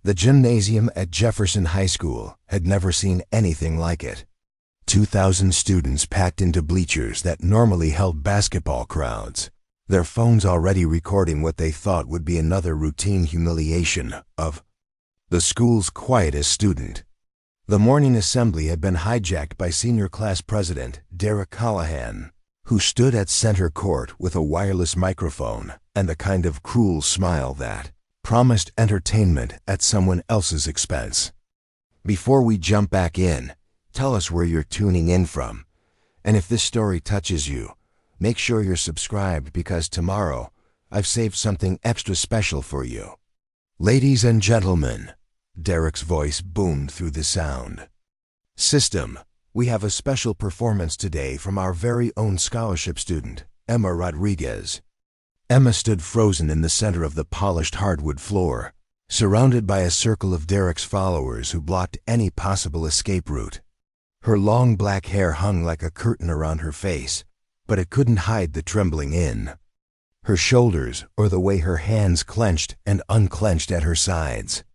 The gymnasium at Jefferson High School had never seen anything like it. 2,000 students packed into bleachers that normally held basketball crowds, their phones already recording what they thought would be another routine humiliation of the school's quietest student. The morning assembly had been hijacked by senior class president Derek Callahan, who stood at center court with a wireless microphone and the kind of cruel smile that promised entertainment at someone else's expense. Before we jump back in, tell us where you're tuning in from. And if this story touches you, make sure you're subscribed because tomorrow I've saved something extra special for you. Ladies and gentlemen, Derek's voice boomed through the sound system. We have a special performance today from our very own scholarship student, Emma Rodriguez. Emma stood frozen in the center of the polished hardwood floor, surrounded by a circle of Derek's followers who blocked any possible escape route. Her long black hair hung like a curtain around her face, but it couldn't hide the trembling in her shoulders or the way her hands clenched and unclenched at her sides.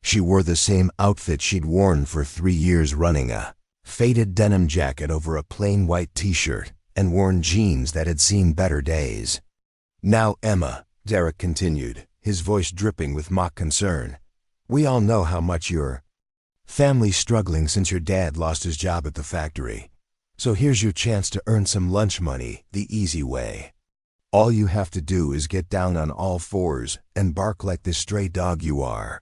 She wore the same outfit she'd worn for 3 years running, a faded denim jacket over a plain white t-shirt and worn jeans that had seen better days. Now, Emma, Derek continued, his voice dripping with mock concern, we all know how much your family's struggling since your dad lost his job at the factory. So here's your chance to earn some lunch money the easy way. All you have to do is get down on all fours and bark like the stray dog you are.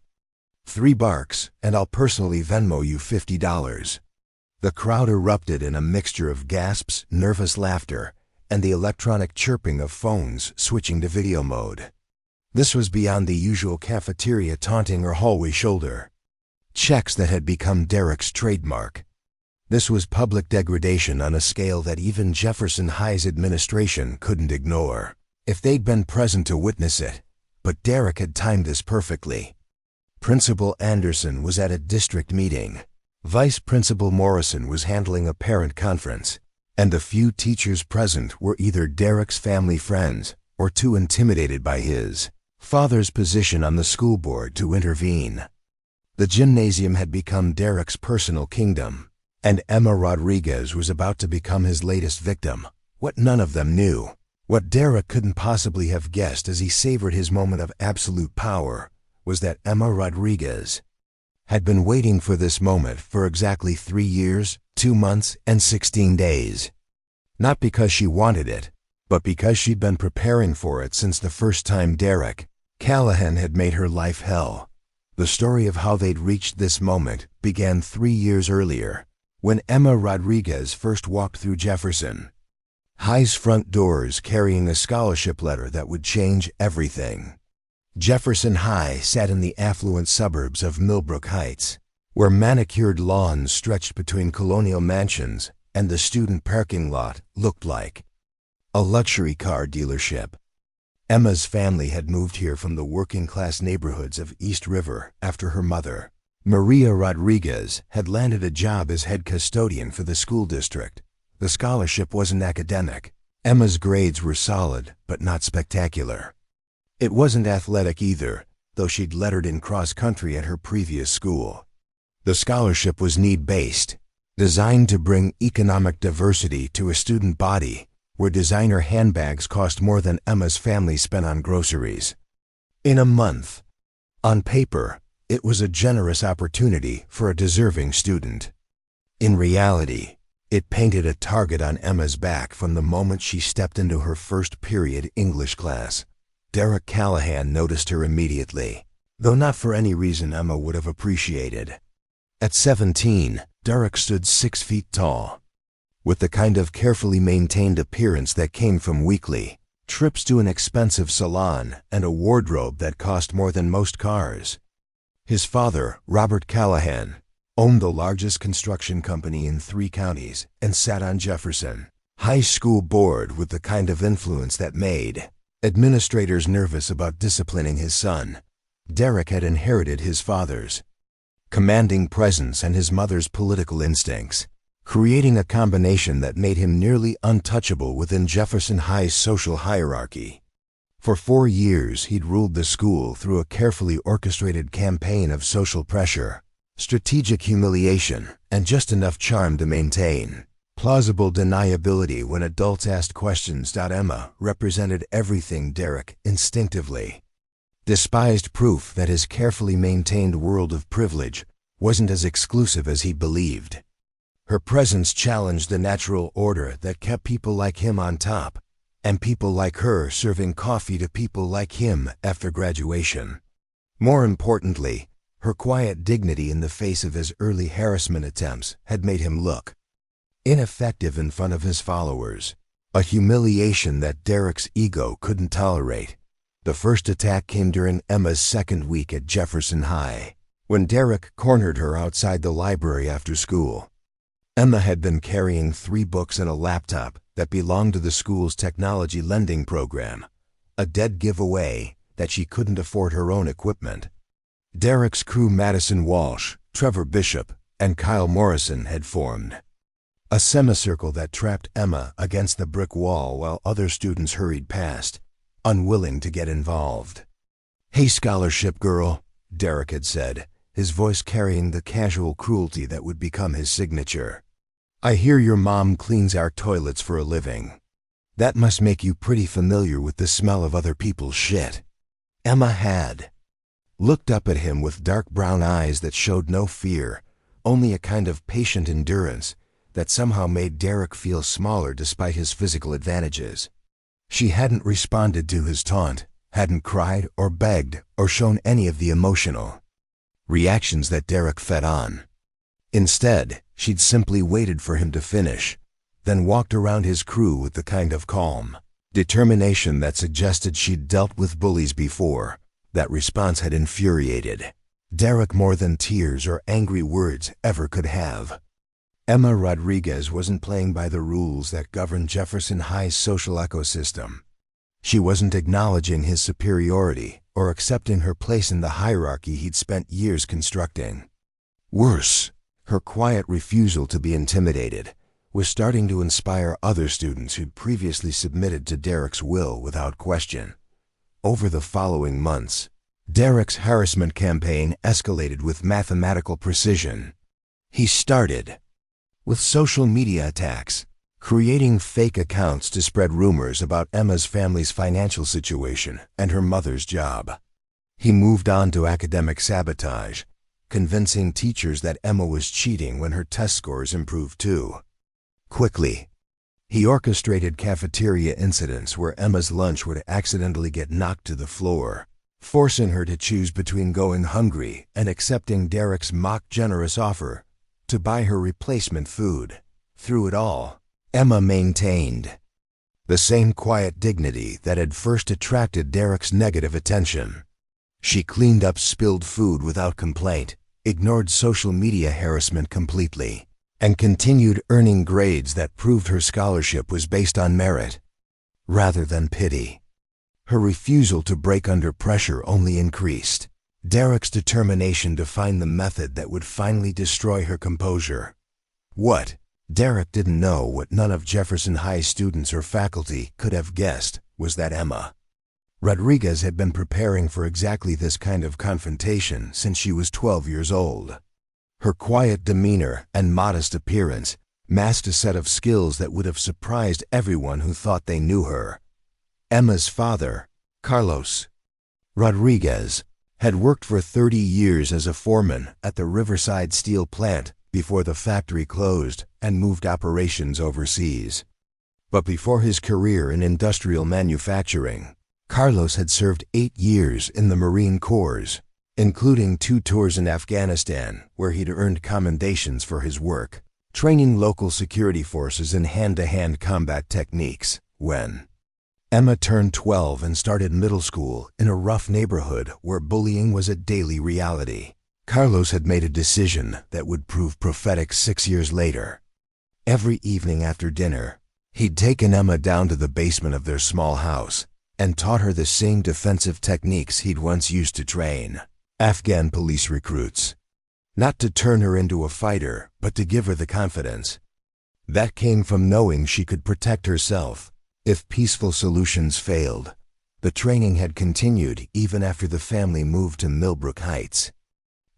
3 barks, and I'll personally Venmo you $50. The crowd erupted in a mixture of gasps, nervous laughter, and the electronic chirping of phones switching to video mode. This was beyond the usual cafeteria taunting or hallway shoulder checks that had become Derek's trademark. This was public degradation on a scale that even Jefferson High's administration couldn't ignore, if they'd been present to witness it. But Derek had timed this perfectly. Principal Anderson was at a district meeting. Vice Principal Morrison was handling a parent conference, and the few teachers present were either Derek's family friends or too intimidated by his father's position on the school board to intervene. The gymnasium had become Derek's personal kingdom, and Emma Rodriguez was about to become his latest victim. What none of them knew, what Derek couldn't possibly have guessed as he savored his moment of absolute power, was that Emma Rodriguez had been waiting for this moment for exactly 3 years, 2 months, and 16 days. Not because she wanted it, but because she'd been preparing for it since the first time Derek Callahan had made her life hell. The story of how they'd reached this moment began 3 years earlier, when Emma Rodriguez first walked through Jefferson High's front doors carrying a scholarship letter that would change everything. Jefferson High sat in the affluent suburbs of Millbrook Heights, where manicured lawns stretched between colonial mansions and the student parking lot looked like a luxury car dealership. Emma's family had moved here from the working-class neighborhoods of East River after her mother, Maria Rodriguez, had landed a job as head custodian for the school district. The scholarship wasn't academic. Emma's grades were solid, but not spectacular. It wasn't athletic either, though she'd lettered in cross-country at her previous school. The scholarship was need-based, designed to bring economic diversity to a student body where designer handbags cost more than Emma's family spent on groceries. In a month. On paper, it was a generous opportunity for a deserving student. In reality, it painted a target on Emma's back from the moment she stepped into her first period English class. Derek Callahan noticed her immediately, though not for any reason Emma would have appreciated. At 17, Derek stood 6 feet tall, with the kind of carefully maintained appearance that came from weekly trips to an expensive salon and a wardrobe that cost more than most cars. His father, Robert Callahan, owned the largest construction company in 3 counties and sat on Jefferson High School board with the kind of influence that made administrators nervous about disciplining his son. Derek had inherited his father's commanding presence and his mother's political instincts, creating a combination that made him nearly untouchable within Jefferson High's social hierarchy. For 4 years, he'd ruled the school through a carefully orchestrated campaign of social pressure, strategic humiliation, and just enough charm to maintain plausible deniability when adults asked questions. Emma represented everything Derek instinctively despised: proof that his carefully maintained world of privilege wasn't as exclusive as he believed. Her presence challenged the natural order that kept people like him on top, and people like her serving coffee to people like him after graduation. More importantly, her quiet dignity in the face of his early harassment attempts had made him look ineffective in front of his followers, a humiliation that Derek's ego couldn't tolerate. The first attack came during Emma's second week at Jefferson High, when Derek cornered her outside the library after school. Emma had been carrying 3 books and a laptop that belonged to the school's technology lending program, a dead giveaway that she couldn't afford her own equipment. Derek's crew, Madison Walsh, Trevor Bishop, and Kyle Morrison, had formed a semicircle that trapped Emma against the brick wall while other students hurried past, unwilling to get involved. "Hey, scholarship girl," Derek had said, his voice carrying the casual cruelty that would become his signature. "I hear your mom cleans our toilets for a living. That must make you pretty familiar with the smell of other people's shit." Emma had looked up at him with dark brown eyes that showed no fear, only a kind of patient endurance that somehow made Derek feel smaller despite his physical advantages. She hadn't responded to his taunt, hadn't cried or begged or shown any of the emotional reactions that Derek fed on. Instead, she'd simply waited for him to finish, then walked around his crew with the kind of calm determination that suggested she'd dealt with bullies before. That response had infuriated Derek more than tears or angry words ever could have. Emma Rodriguez wasn't playing by the rules that govern Jefferson High's social ecosystem. She wasn't acknowledging his superiority or accepting her place in the hierarchy he'd spent years constructing. Worse, her quiet refusal to be intimidated was starting to inspire other students who'd previously submitted to Derek's will without question. Over the following months, Derek's harassment campaign escalated with mathematical precision. He started with social media attacks, creating fake accounts to spread rumors about Emma's family's financial situation and her mother's job. He moved on to academic sabotage, convincing teachers that Emma was cheating when her test scores improved too. Quickly, he orchestrated cafeteria incidents where Emma's lunch would accidentally get knocked to the floor, forcing her to choose between going hungry and accepting Derek's mock generous offer to buy her replacement food. Through it all, Emma maintained the same quiet dignity that had first attracted Derek's negative attention. She cleaned up spilled food without complaint, ignored social media harassment completely, and continued earning grades that proved her scholarship was based on merit rather than pity. Her refusal to break under pressure only increased Derek's determination to find the method that would finally destroy her composure. What Derek didn't know, what none of Jefferson High students or faculty could have guessed, was that Emma Rodriguez had been preparing for exactly this kind of confrontation since she was 12 years old. Her quiet demeanor and modest appearance masked a set of skills that would have surprised everyone who thought they knew her. Emma's father, Carlos Rodriguez, had worked for 30 years as a foreman at the Riverside Steel plant before the factory closed and moved operations overseas. But before his career in industrial manufacturing, Carlos had served 8 years in the Marine Corps, including 2 tours in Afghanistan, where he'd earned commendations for his work, training local security forces in hand-to-hand combat techniques. When Emma turned 12 and started middle school in a rough neighborhood where bullying was a daily reality, Carlos had made a decision that would prove prophetic 6 years later. Every evening after dinner, he'd taken Emma down to the basement of their small house and taught her the same defensive techniques he'd once used to train Afghan police recruits. Not to turn her into a fighter, but to give her the confidence that came from knowing she could protect herself if peaceful solutions failed. The training had continued even after the family moved to Millbrook Heights.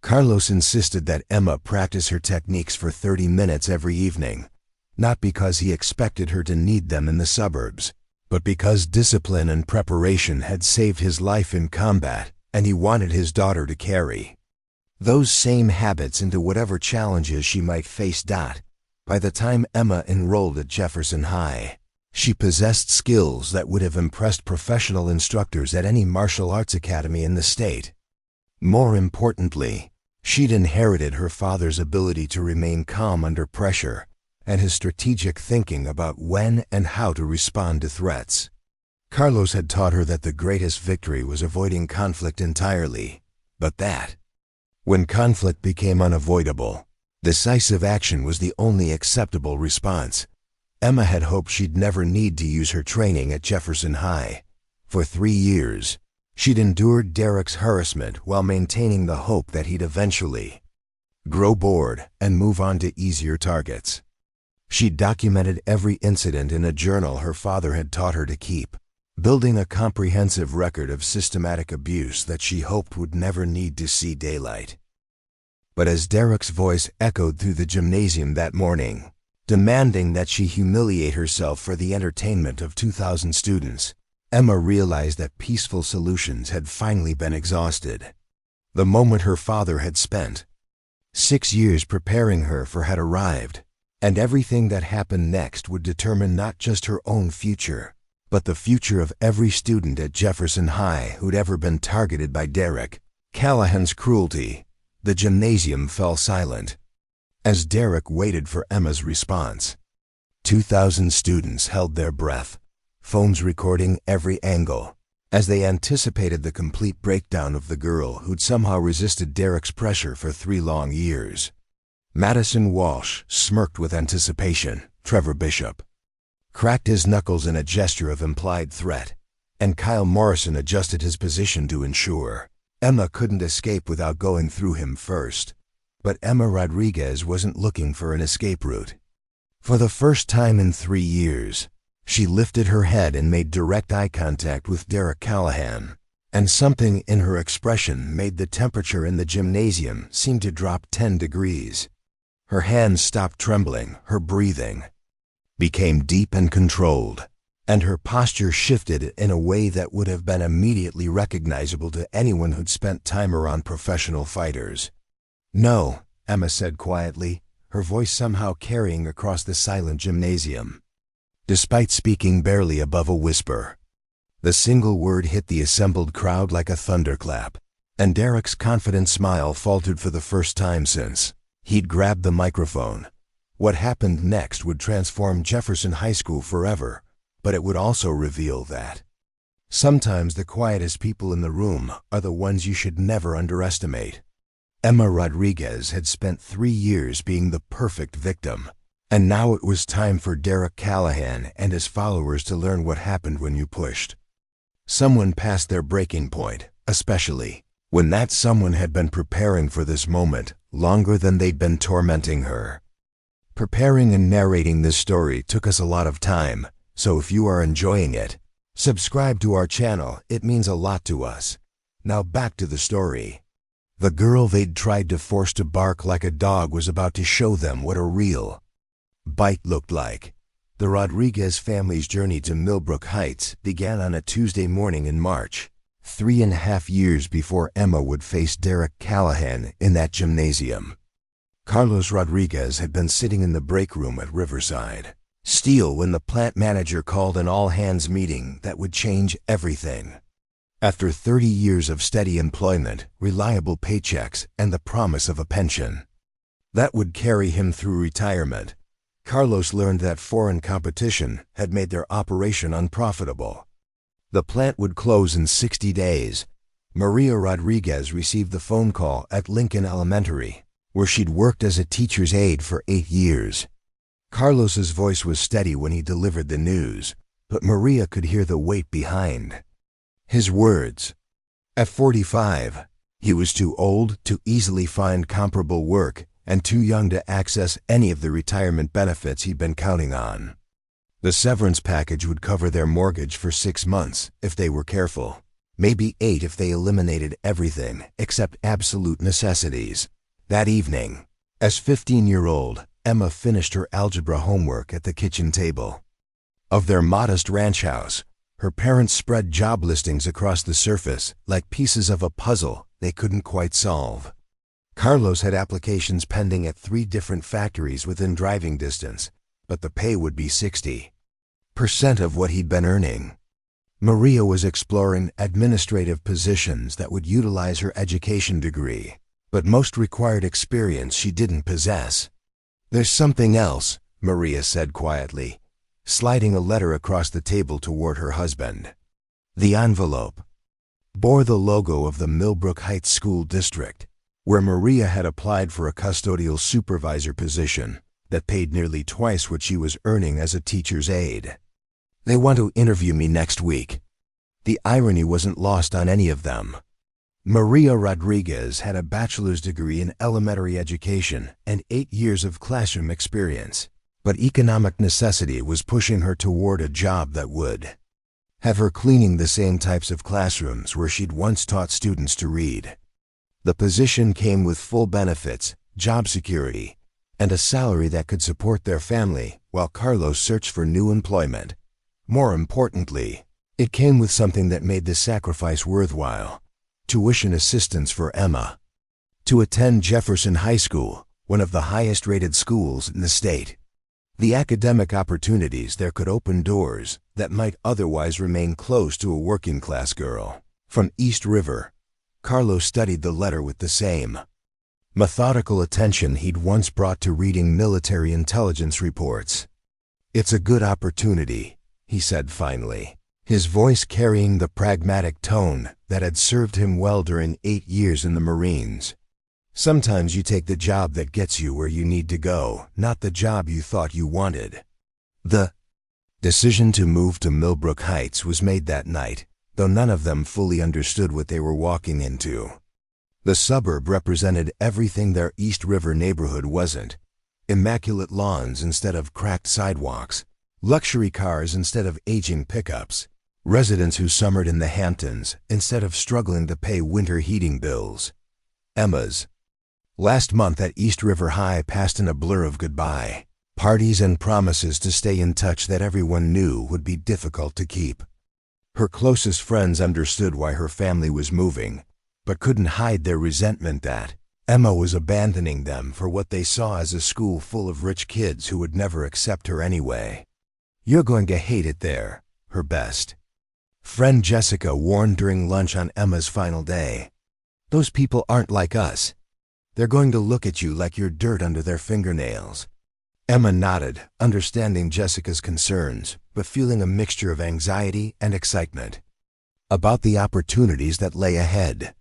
Carlos insisted that Emma practice her techniques for 30 minutes every evening, not because he expected her to need them in the suburbs, but because discipline and preparation had saved his life in combat, and he wanted his daughter to carry those same habits into whatever challenges she might face. By the time Emma enrolled at Jefferson High, she possessed skills that would have impressed professional instructors at any martial arts academy in the state. More importantly, she'd inherited her father's ability to remain calm under pressure and his strategic thinking about when and how to respond to threats. Carlos had taught her that the greatest victory was avoiding conflict entirely, but that, when conflict became unavoidable, decisive action was the only acceptable response. Emma had hoped she'd never need to use her training at Jefferson High. For 3 years, she'd endured Derek's harassment while maintaining the hope that he'd eventually grow bored and move on to easier targets. She documented every incident in a journal her father had taught her to keep, building a comprehensive record of systematic abuse that she hoped would never need to see daylight. But as Derek's voice echoed through the gymnasium that morning, demanding that she humiliate herself for the entertainment of 2,000 students, Emma realized that peaceful solutions had finally been exhausted. The moment her father had spent 6 years preparing her for had arrived, and everything that happened next would determine not just her own future, but the future of every student at Jefferson High who'd ever been targeted by Derek Callahan's cruelty. The gymnasium fell silent as Derek waited for Emma's response. 2,000 students held their breath, phones recording every angle, as they anticipated the complete breakdown of the girl who'd somehow resisted Derek's pressure for 3 long years. Madison Walsh smirked with anticipation. Trevor Bishop cracked his knuckles in a gesture of implied threat, and Kyle Morrison adjusted his position to ensure Emma couldn't escape without going through him first. But Emma Rodriguez wasn't looking for an escape route. For the first time in 3 years, she lifted her head and made direct eye contact with Derek Callahan, and something in her expression made the temperature in the gymnasium seem to drop 10 degrees. Her hands stopped trembling, her breathing became deep and controlled, and her posture shifted in a way that would have been immediately recognizable to anyone who'd spent time around professional fighters. "No," Emma said quietly, her voice somehow carrying across the silent gymnasium. Despite speaking barely above a whisper, the single word hit the assembled crowd like a thunderclap, and Derek's confident smile faltered for the first time since he'd grabbed the microphone. What happened next would transform Jefferson High School forever, but it would also reveal that sometimes the quietest people in the room are the ones you should never underestimate. Emma Rodriguez had spent 3 years being the perfect victim, and now it was time for Derek Callahan and his followers to learn what happened when you pushed someone past their breaking point, especially when that someone had been preparing for this moment longer than they'd been tormenting her. Preparing and narrating this story took us a lot of time, so if you are enjoying it, subscribe to our channel. It means a lot to us. Now back to the story. The girl they'd tried to force to bark like a dog was about to show them what a real bite looked like. The Rodriguez family's journey to Millbrook Heights began on a Tuesday morning in March, 3.5 years before Emma would face Derek Callahan in that gymnasium. Carlos Rodriguez had been sitting in the break room at Riverside Steel when the plant manager called an all-hands meeting that would change everything. After 30 years of steady employment, reliable paychecks, and the promise of a pension that would carry him through retirement, Carlos learned that foreign competition had made their operation unprofitable. The plant would close in 60 days. Maria Rodriguez received the phone call at Lincoln Elementary, where she'd worked as a teacher's aide for 8 years. Carlos's voice was steady when he delivered the news, but Maria could hear the weight behind his words. At 45, he was too old to easily find comparable work and too young to access any of the retirement benefits he'd been counting on. The severance package would cover their mortgage for 6 months if they were careful, maybe 8 if they eliminated everything except absolute necessities. That evening, as 15-year-old, Emma finished her algebra homework at the kitchen table. Of their modest ranch house, her parents spread job listings across the surface like pieces of a puzzle they couldn't quite solve. Carlos had applications pending at 3 different factories within driving distance, but the pay would be 60% of what he'd been earning. Maria was exploring administrative positions that would utilize her education degree, but most required experience she didn't possess. "There's something else," Maria said quietly, sliding a letter across the table toward her husband. The envelope bore the logo of the Millbrook Heights School District, where Maria had applied for a custodial supervisor position that paid nearly twice what she was earning as a teacher's aide. "They want to interview me next week." The irony wasn't lost on any of them. Maria Rodriguez had a bachelor's degree in elementary education and 8 years of classroom experience, but economic necessity was pushing her toward a job that would have her cleaning the same types of classrooms where she'd once taught students to read. The position came with full benefits, job security, and a salary that could support their family while Carlos searched for new employment. More importantly, it came with something that made the sacrifice worthwhile: tuition assistance for Emma to attend Jefferson High School, one of the highest-rated schools in the state. The academic opportunities there could open doors that might otherwise remain closed to a working-class girl. From East River, Carlos studied the letter with the same methodical attention he'd once brought to reading military intelligence reports. "It's a good opportunity," he said finally, his voice carrying the pragmatic tone that had served him well during 8 years in the Marines. "Sometimes you take the job that gets you where you need to go, not the job you thought you wanted." The decision to move to Millbrook Heights was made that night, though none of them fully understood what they were walking into. The suburb represented everything their East River neighborhood wasn't: immaculate lawns instead of cracked sidewalks, luxury cars instead of aging pickups, residents who summered in the Hamptons instead of struggling to pay winter heating bills. Emma's last month at East River High passed in a blur of goodbye, parties and promises to stay in touch that everyone knew would be difficult to keep. Her closest friends understood why her family was moving, but couldn't hide their resentment that Emma was abandoning them for what they saw as a school full of rich kids who would never accept her anyway. "You're going to hate it there," her best friend Jessica warned during lunch on Emma's final day. "Those people aren't like us. They're going to look at you like you're dirt under their fingernails." Emma nodded, understanding Jessica's concerns, but feeling a mixture of anxiety and excitement about the opportunities that lay ahead.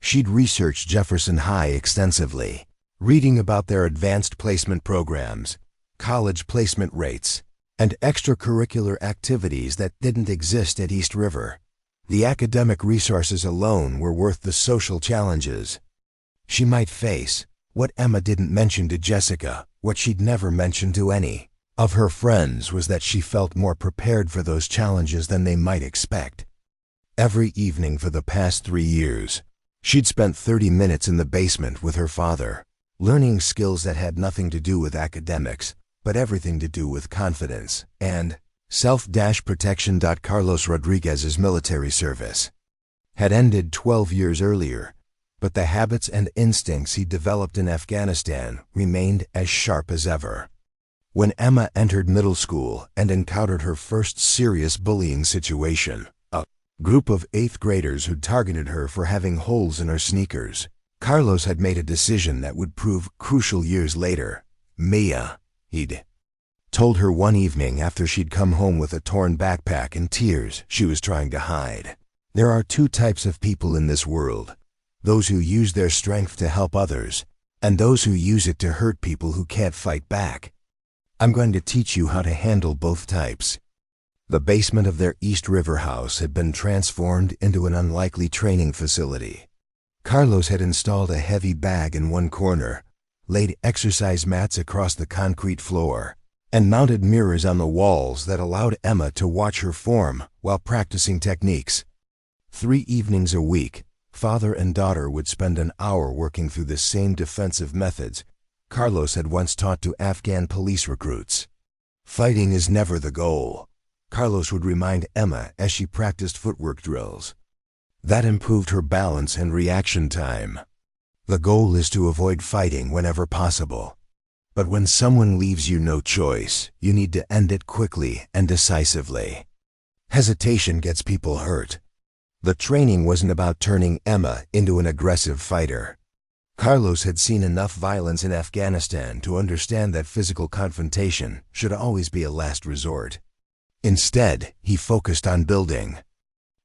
She'd researched Jefferson High extensively, reading about their advanced placement programs, college placement rates, and extracurricular activities that didn't exist at East River. The academic resources alone were worth the social challenges she might face. What Emma didn't mention to Jessica, what she'd never mentioned to any of her friends, was that she felt more prepared for those challenges than they might expect. Every evening for the past 3 years, she'd spent 30 minutes in the basement with her father, learning skills that had nothing to do with academics, but everything to do with confidence and self-protection. Carlos Rodriguez's military service had ended 12 years earlier, but the habits and instincts he developed in Afghanistan remained as sharp as ever. When Emma entered middle school and encountered her first serious bullying situation, a group of 8th graders who'd targeted her for having holes in her sneakers, Carlos had made a decision that would prove crucial years later. "Mia," he'd told her one evening after she'd come home with a torn backpack and tears she was trying to hide, "there are 2 types of people in this world: those who use their strength to help others, and those who use it to hurt people who can't fight back. I'm going to teach you how to handle both types." The basement of their East River house had been transformed into an unlikely training facility. Carlos had installed a heavy bag in one corner, laid exercise mats across the concrete floor, and mounted mirrors on the walls that allowed Emma to watch her form while practicing techniques. 3 evenings a week, father and daughter would spend an hour working through the same defensive methods Carlos had once taught to Afghan police recruits. Fighting is never the goal, Carlos would remind Emma as she practiced footwork drills. That improved her balance and reaction time. The goal is to avoid fighting whenever possible. But when someone leaves you no choice, you need to end it quickly and decisively. Hesitation gets people hurt. The training wasn't about turning Emma into an aggressive fighter. Carlos had seen enough violence in Afghanistan to understand that physical confrontation should always be a last resort. Instead, he focused on building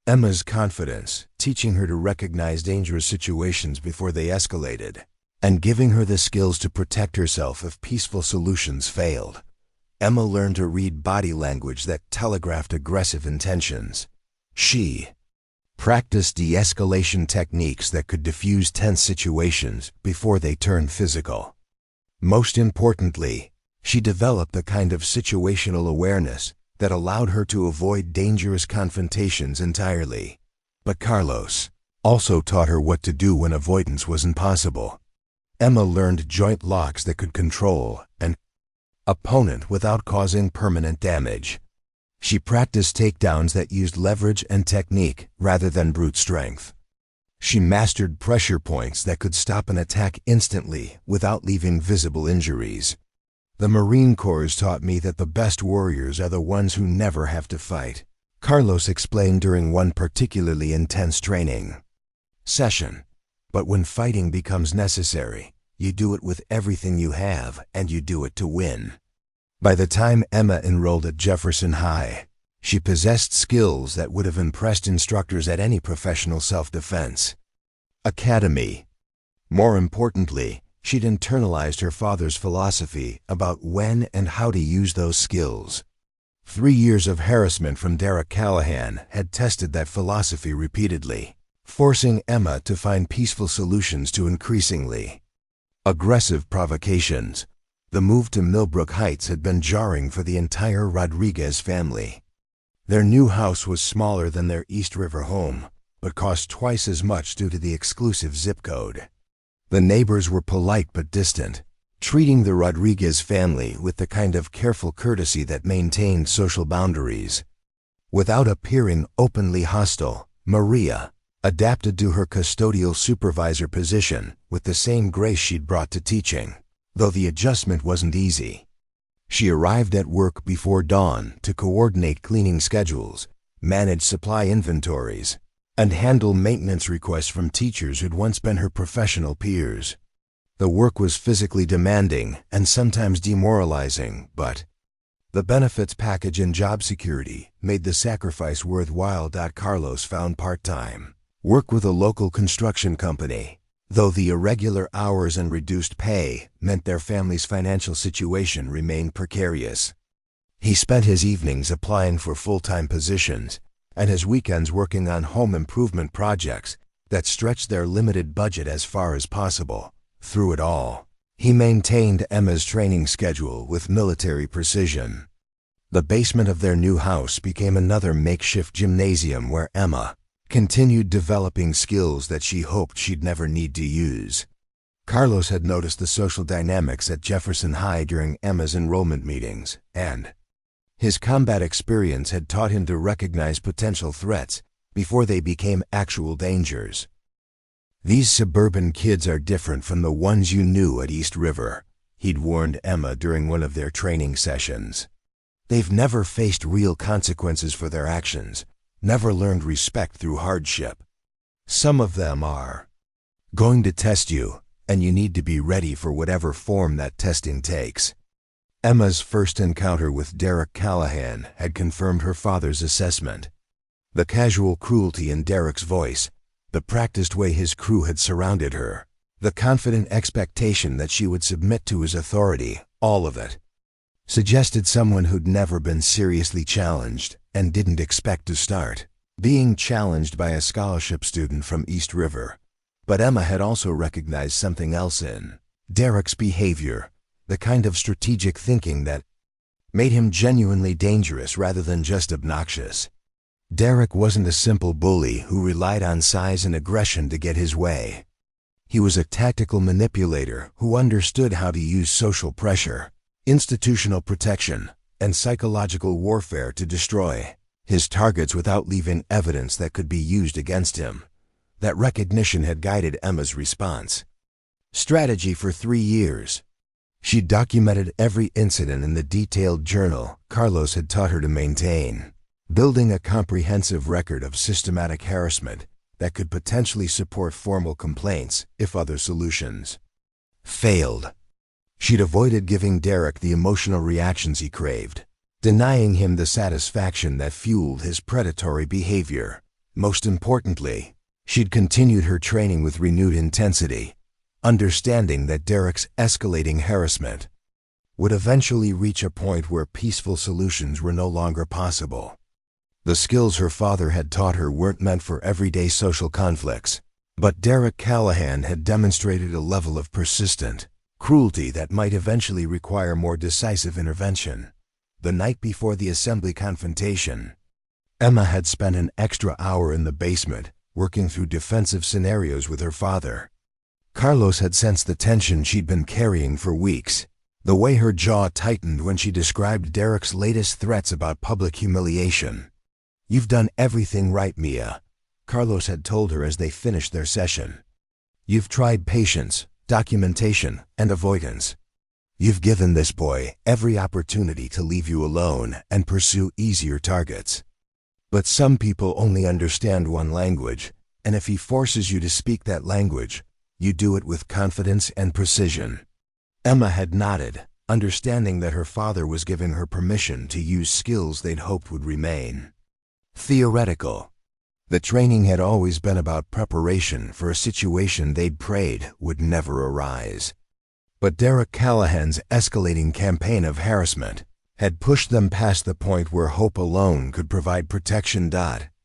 Emma's confidence, teaching her to recognize dangerous situations before they escalated, and giving her the skills to protect herself if peaceful solutions failed. Emma learned to read body language that telegraphed aggressive intentions. She practiced de-escalation techniques that could diffuse tense situations before they turned physical. Most importantly, she developed the kind of situational awareness that allowed her to avoid dangerous confrontations entirely. But Carlos also taught her what to do when avoidance was impossible. Emma learned joint locks that could control an opponent without causing permanent damage. She practiced takedowns that used leverage and technique rather than brute strength. She mastered pressure points that could stop an attack instantly without leaving visible injuries. The Marine Corps taught me that the best warriors are the ones who never have to fight, Carlos explained during one particularly intense training session. But when fighting becomes necessary, you do it with everything you have, and you do it to win. By the time Emma enrolled at Jefferson High, she possessed skills that would have impressed instructors at any professional self-defense academy. More importantly, she'd internalized her father's philosophy about when and how to use those skills. 3 years of harassment from Derek Callahan had tested that philosophy repeatedly, forcing Emma to find peaceful solutions to increasingly aggressive provocations. The move to Millbrook Heights had been jarring for the entire Rodriguez family. Their new house was smaller than their East River home, but cost twice as much due to the exclusive zip code. The neighbors were polite but distant, treating the Rodriguez family with the kind of careful courtesy that maintained social boundaries. Without appearing openly hostile, Maria adapted to her custodial supervisor position with the same grace she'd brought to teaching, though the adjustment wasn't easy. She arrived at work before dawn to coordinate cleaning schedules, manage supply inventories, and handle maintenance requests from teachers who'd once been her professional peers. The work was physically demanding and sometimes demoralizing, but the benefits package and job security made the sacrifice worthwhile. Carlos found part-time work with a local construction company, though the irregular hours and reduced pay meant their family's financial situation remained precarious. He spent his evenings applying for full-time positions and his weekends working on home improvement projects that stretched their limited budget as far as possible. Through it all, he maintained Emma's training schedule with military precision. The basement of their new house became another makeshift gymnasium where Emma continued developing skills that she hoped she'd never need to use. Carlos had noticed the social dynamics at Jefferson High during Emma's enrollment meetings, and his combat experience had taught him to recognize potential threats before they became actual dangers. "These suburban kids are different from the ones you knew at East River," he'd warned Emma during one of their training sessions. "They've never faced real consequences for their actions, never learned respect through hardship. Some of them are going to test you, and you need to be ready for whatever form that testing takes." Emma's first encounter with Derek Callahan had confirmed her father's assessment. The casual cruelty in Derek's voice, the practiced way his crew had surrounded her, the confident expectation that she would submit to his authority, all of it suggested someone who'd never been seriously challenged and didn't expect to start being challenged by a scholarship student from East River. But Emma had also recognized something else in Derek's behavior, the kind of strategic thinking that made him genuinely dangerous rather than just obnoxious. Derek wasn't a simple bully who relied on size and aggression to get his way. He was a tactical manipulator who understood how to use social pressure, institutional protection, and psychological warfare to destroy his targets without leaving evidence that could be used against him. That recognition had guided Emma's response strategy for 3 years. She documented every incident in the detailed journal Carlos had taught her to maintain, building a comprehensive record of systematic harassment that could potentially support formal complaints if other solutions failed. She'd avoided giving Derek the emotional reactions he craved, denying him the satisfaction that fueled his predatory behavior. Most importantly, she'd continued her training with renewed intensity, understanding that Derek's escalating harassment would eventually reach a point where peaceful solutions were no longer possible. The skills her father had taught her weren't meant for everyday social conflicts, but Derek Callahan had demonstrated a level of persistent cruelty that might eventually require more decisive intervention. The night before the assembly confrontation, Emma had spent an extra hour in the basement working through defensive scenarios with her father. Carlos had sensed the tension she'd been carrying for weeks, the way her jaw tightened when she described Derek's latest threats about public humiliation. "You've done everything right, Mia," Carlos had told her as they finished their session. "You've tried patience, documentation, and avoidance. You've given this boy every opportunity to leave you alone and pursue easier targets. But some people only understand one language, and if he forces you to speak that language, you do it with confidence and precision." Emma had nodded, understanding that her father was giving her permission to use skills they'd hoped would remain theoretical. The training had always been about preparation for a situation they'd prayed would never arise. But Derek Callahan's escalating campaign of harassment had pushed them past the point where hope alone could provide protection.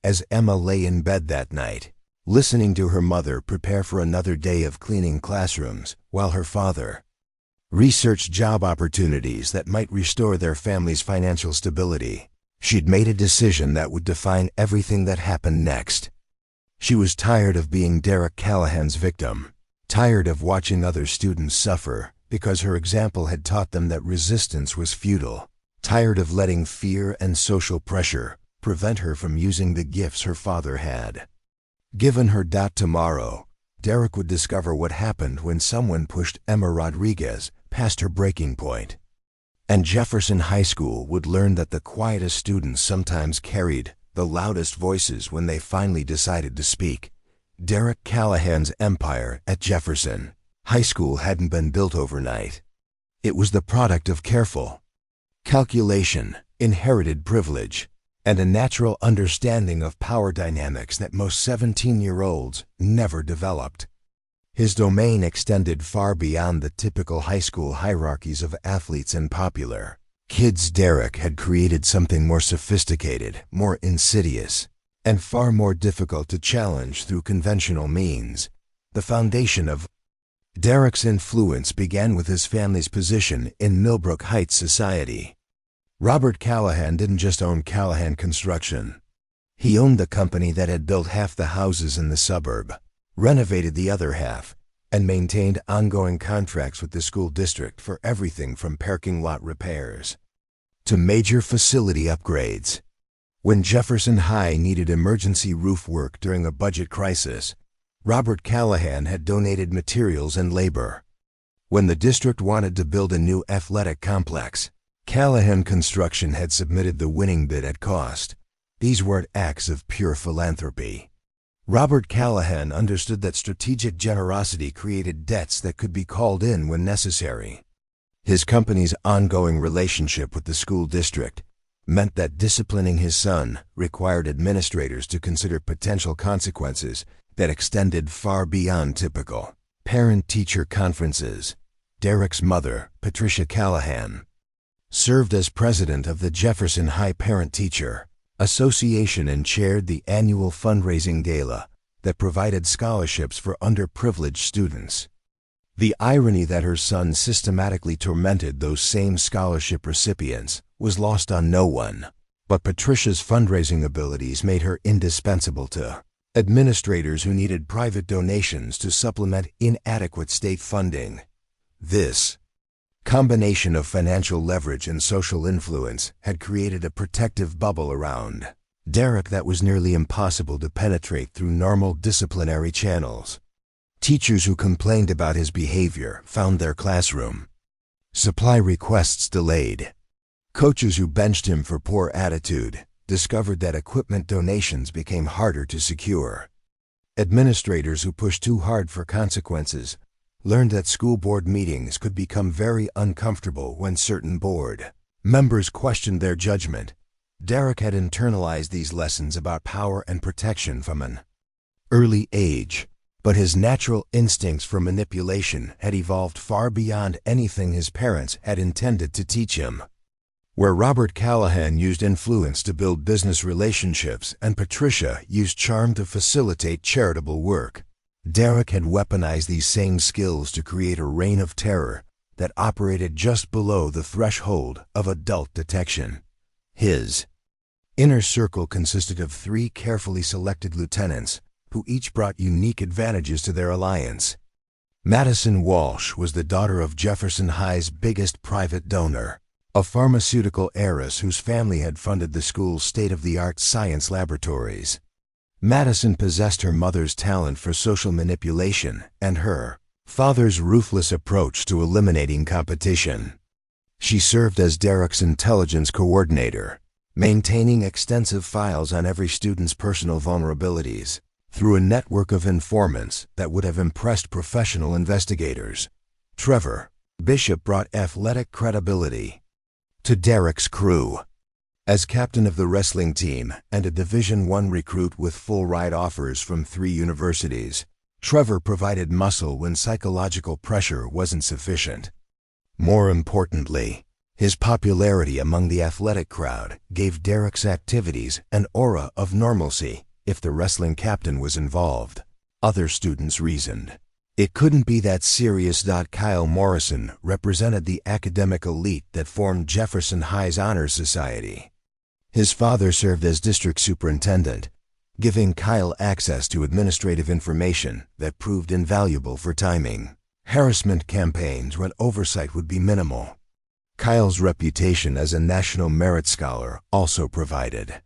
As Emma lay in bed that night, listening to her mother prepare for another day of cleaning classrooms, while her father researched job opportunities that might restore their family's financial stability, she'd made a decision that would define everything that happened next. She was tired of being Derek Callahan's victim, tired of watching other students suffer because her example had taught them that resistance was futile, tired of letting fear and social pressure prevent her from using the gifts her father had given her. Tomorrow, Derek would discover what happened when someone pushed Emma Rodriguez past her breaking point. And Jefferson High School would learn that the quietest students sometimes carried the loudest voices when they finally decided to speak. Derek Callahan's empire at Jefferson High School hadn't been built overnight. It was the product of careful calculation, inherited privilege, and a natural understanding of power dynamics that most 17-year-olds never developed. His domain extended far beyond the typical high school hierarchies of athletes and popular kids. Derek had created something more sophisticated, more insidious, and far more difficult to challenge through conventional means. The foundation of Derek's influence began with his family's position in Millbrook Heights society. Robert Callahan didn't just own Callahan Construction. He owned the company that had built half the houses in the suburb, renovated the other half, and maintained ongoing contracts with the school district for everything from parking lot repairs to major facility upgrades. When Jefferson High needed emergency roof work during a budget crisis, Robert Callahan had donated materials and labor. When the district wanted to build a new athletic complex, Callahan Construction had submitted the winning bid at cost. These weren't acts of pure philanthropy. Robert Callahan understood that strategic generosity created debts that could be called in when necessary. His company's ongoing relationship with the school district meant that disciplining his son required administrators to consider potential consequences that extended far beyond typical parent-teacher conferences. Derek's mother, Patricia Callahan, served as president of the Jefferson High Parent-Teacher Association and chaired the annual fundraising gala that provided scholarships for underprivileged students. The irony that her son systematically tormented those same scholarship recipients was lost on no one, but Patricia's fundraising abilities made her indispensable to administrators who needed private donations to supplement inadequate state funding. This combination of financial leverage and social influence had created a protective bubble around Derek that was nearly impossible to penetrate through normal disciplinary channels. Teachers who complained about his behavior found their classroom. Supply requests delayed. Coaches who benched him for poor attitude discovered that equipment donations became harder to secure. Administrators who pushed too hard for consequences learned that school board meetings could become very uncomfortable when certain board members questioned their judgment. Derek had internalized these lessons about power and protection from an early age, but his natural instincts for manipulation had evolved far beyond anything his parents had intended to teach him. Where Robert Callahan used influence to build business relationships and Patricia used charm to facilitate charitable work, Derek had weaponized these same skills to create a reign of terror that operated just below the threshold of adult detection. His inner circle consisted of 3 carefully selected lieutenants who each brought unique advantages to their alliance. Madison Walsh was the daughter of Jefferson High's biggest private donor, a pharmaceutical heiress whose family had funded the school's state-of-the-art science laboratories. Madison possessed her mother's talent for social manipulation and her father's ruthless approach to eliminating competition. She served as Derek's intelligence coordinator, maintaining extensive files on every student's personal vulnerabilities through a network of informants that would have impressed professional investigators. Trevor Bishop brought athletic credibility to Derek's crew. As captain of the wrestling team and a Division I recruit with full ride offers from 3 universities, Trevor provided muscle when psychological pressure wasn't sufficient. More importantly, his popularity among the athletic crowd gave Derek's activities an aura of normalcy. If the wrestling captain was involved, other students reasoned it couldn't be that serious. Kyle Morrison represented the academic elite that formed Jefferson High's Honor Society. His father served as district superintendent, giving Kyle access to administrative information that proved invaluable for timing harassment campaigns when oversight would be minimal. Kyle's reputation as a National Merit Scholar also provided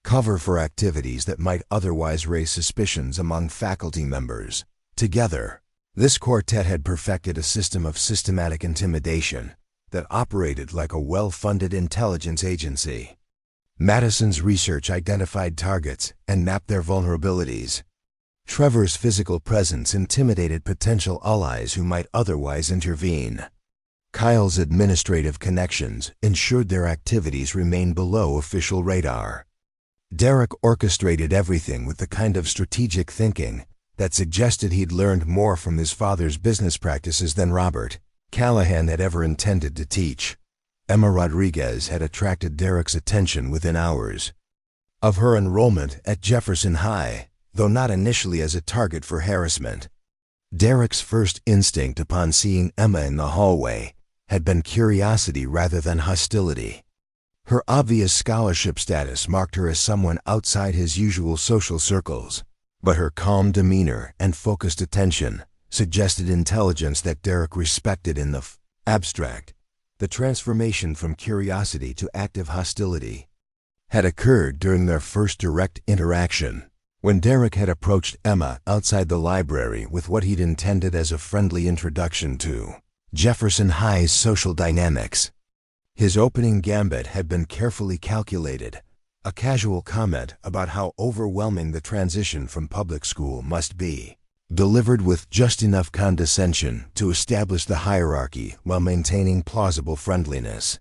cover for activities that might otherwise raise suspicions among faculty members. Together, this quartet had perfected a system of systematic intimidation that operated like a well-funded intelligence agency. Madison's research identified targets and mapped their vulnerabilities. Trevor's physical presence intimidated potential allies who might otherwise intervene. Kyle's administrative connections ensured their activities remained below official radar. Derek orchestrated everything with the kind of strategic thinking that suggested he'd learned more from his father's business practices than Robert Callahan had ever intended to teach. Emma Rodriguez had attracted Derek's attention within hours of her enrollment at Jefferson High, though not initially as a target for harassment. Derek's first instinct upon seeing Emma in the hallway had been curiosity rather than hostility. Her obvious scholarship status marked her as someone outside his usual social circles, but her calm demeanor and focused attention suggested intelligence that Derek respected in the abstract. The transformation from curiosity to active hostility had occurred during their first direct interaction, when Derek had approached Emma outside the library with what he'd intended as a friendly introduction to Jefferson High's social dynamics. His opening gambit had been carefully calculated, a casual comment about how overwhelming the transition from public school must be, delivered with just enough condescension to establish the hierarchy while maintaining plausible friendliness.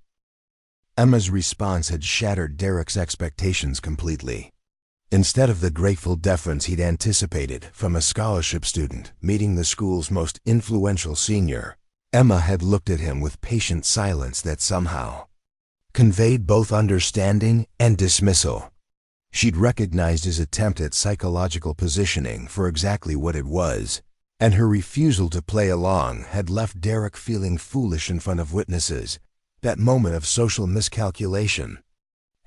Emma's response had shattered Derek's expectations completely. Instead of the grateful deference he'd anticipated from a scholarship student meeting the school's most influential senior, Emma had looked at him with patient silence that somehow conveyed both understanding and dismissal. She'd recognized his attempt at psychological positioning for exactly what it was, and her refusal to play along had left Derek feeling foolish in front of witnesses. That moment of social miscalculation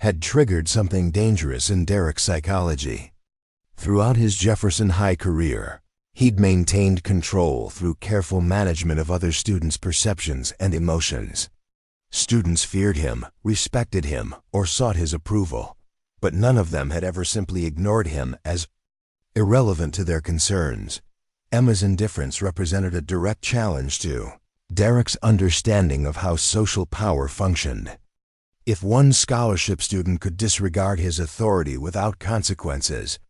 had triggered something dangerous in Derek's psychology. Throughout his Jefferson High career, he'd maintained control through careful management of other students' perceptions and emotions. Students feared him, respected him, or sought his approval, but none of them had ever simply ignored him as irrelevant to their concerns. Emma's indifference represented a direct challenge to Derek's understanding of how social power functioned. If one scholarship student could disregard his authority without consequences,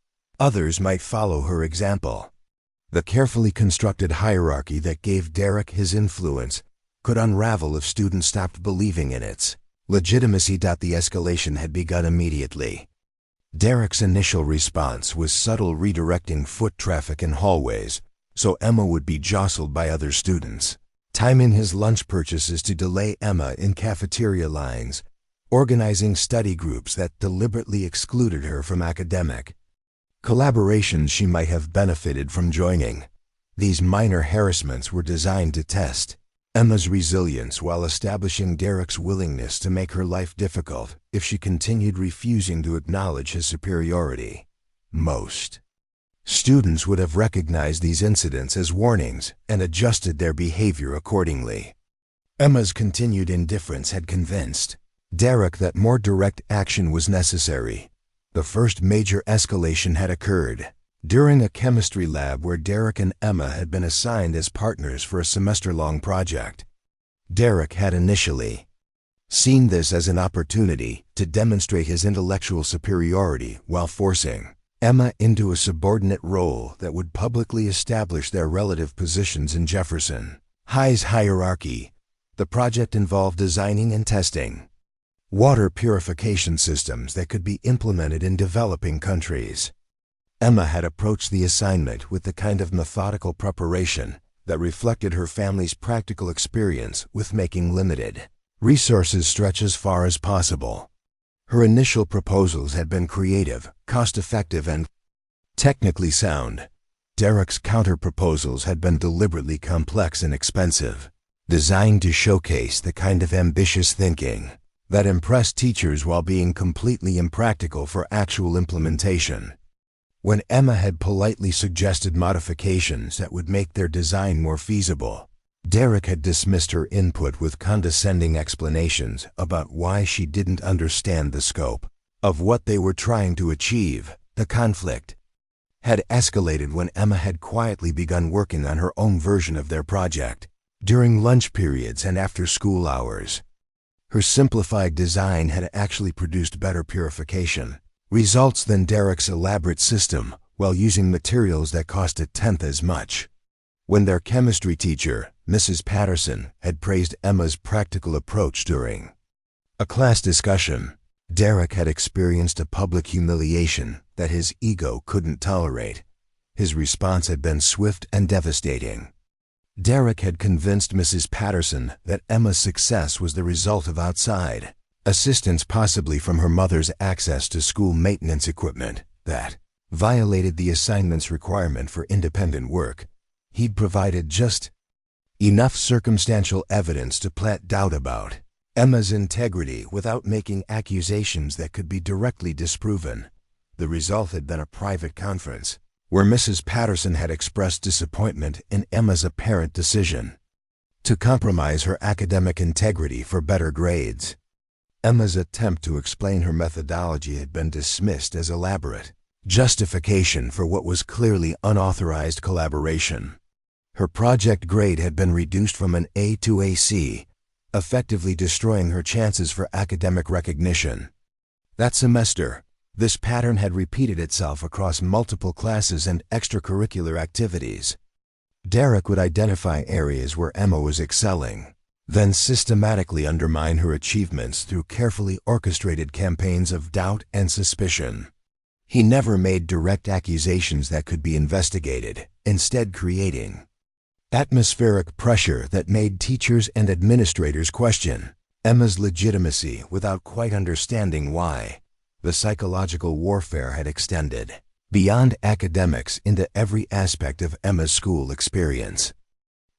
others might follow her example. The carefully constructed hierarchy that gave Derek his influence could unravel if students stopped believing in its legitimacy. The escalation had begun immediately. Derek's initial response was subtle, redirecting foot traffic in hallways so Emma would be jostled by other students, timing his lunch purchases to delay Emma in cafeteria lines, organizing study groups that deliberately excluded her from academic collaborations she might have benefited from joining. These minor harassments were designed to test Emma's resilience while establishing Derek's willingness to make her life difficult if she continued refusing to acknowledge his superiority. Most students would have recognized these incidents as warnings and adjusted their behavior accordingly. Emma's continued indifference had convinced Derek that more direct action was necessary. The first major escalation had occurred during a chemistry lab where Derek and Emma had been assigned as partners for a semester-long project. Derek had initially seen this as an opportunity to demonstrate his intellectual superiority while forcing Emma into a subordinate role that would publicly establish their relative positions in Jefferson High's hierarchy. The project involved designing and testing water purification systems that could be implemented in developing countries. Emma had approached the assignment with the kind of methodical preparation that reflected her family's practical experience with making limited resources stretch as far as possible. Her initial proposals had been creative, cost-effective, and technically sound. Derek's counter-proposals had been deliberately complex and expensive, designed to showcase the kind of ambitious thinking that impressed teachers while being completely impractical for actual implementation. When Emma had politely suggested modifications that would make their design more feasible, Derek had dismissed her input with condescending explanations about why she didn't understand the scope of what they were trying to achieve. The conflict had escalated when Emma had quietly begun working on her own version of their project during lunch periods and after school hours. Her simplified design had actually produced better purification results than Derek's elaborate system, while using materials that cost a tenth as much. When their chemistry teacher, Mrs. Patterson, had praised Emma's practical approach during a class discussion, Derek had experienced a public humiliation that his ego couldn't tolerate. His response had been swift and devastating. Derek had convinced Mrs. Patterson that Emma's success was the result of outside assistance, possibly from her mother's access to school maintenance equipment that violated the assignment's requirement for independent work. He'd provided just enough circumstantial evidence to plant doubt about Emma's integrity without making accusations that could be directly disproven. The result had been a private conference where Mrs. Patterson had expressed disappointment in Emma's apparent decision to compromise her academic integrity for better grades. Emma's attempt to explain her methodology had been dismissed as elaborate justification for what was clearly unauthorized collaboration. Her project grade had been reduced from an A to a C, effectively destroying her chances for academic recognition. That semester, this pattern had repeated itself across multiple classes and extracurricular activities. Derek would identify areas where Emma was excelling, then systematically undermine her achievements through carefully orchestrated campaigns of doubt and suspicion. He never made direct accusations that could be investigated, instead creating atmospheric pressure that made teachers and administrators question Emma's legitimacy without quite understanding why. The psychological warfare had extended beyond academics into every aspect of Emma's school experience.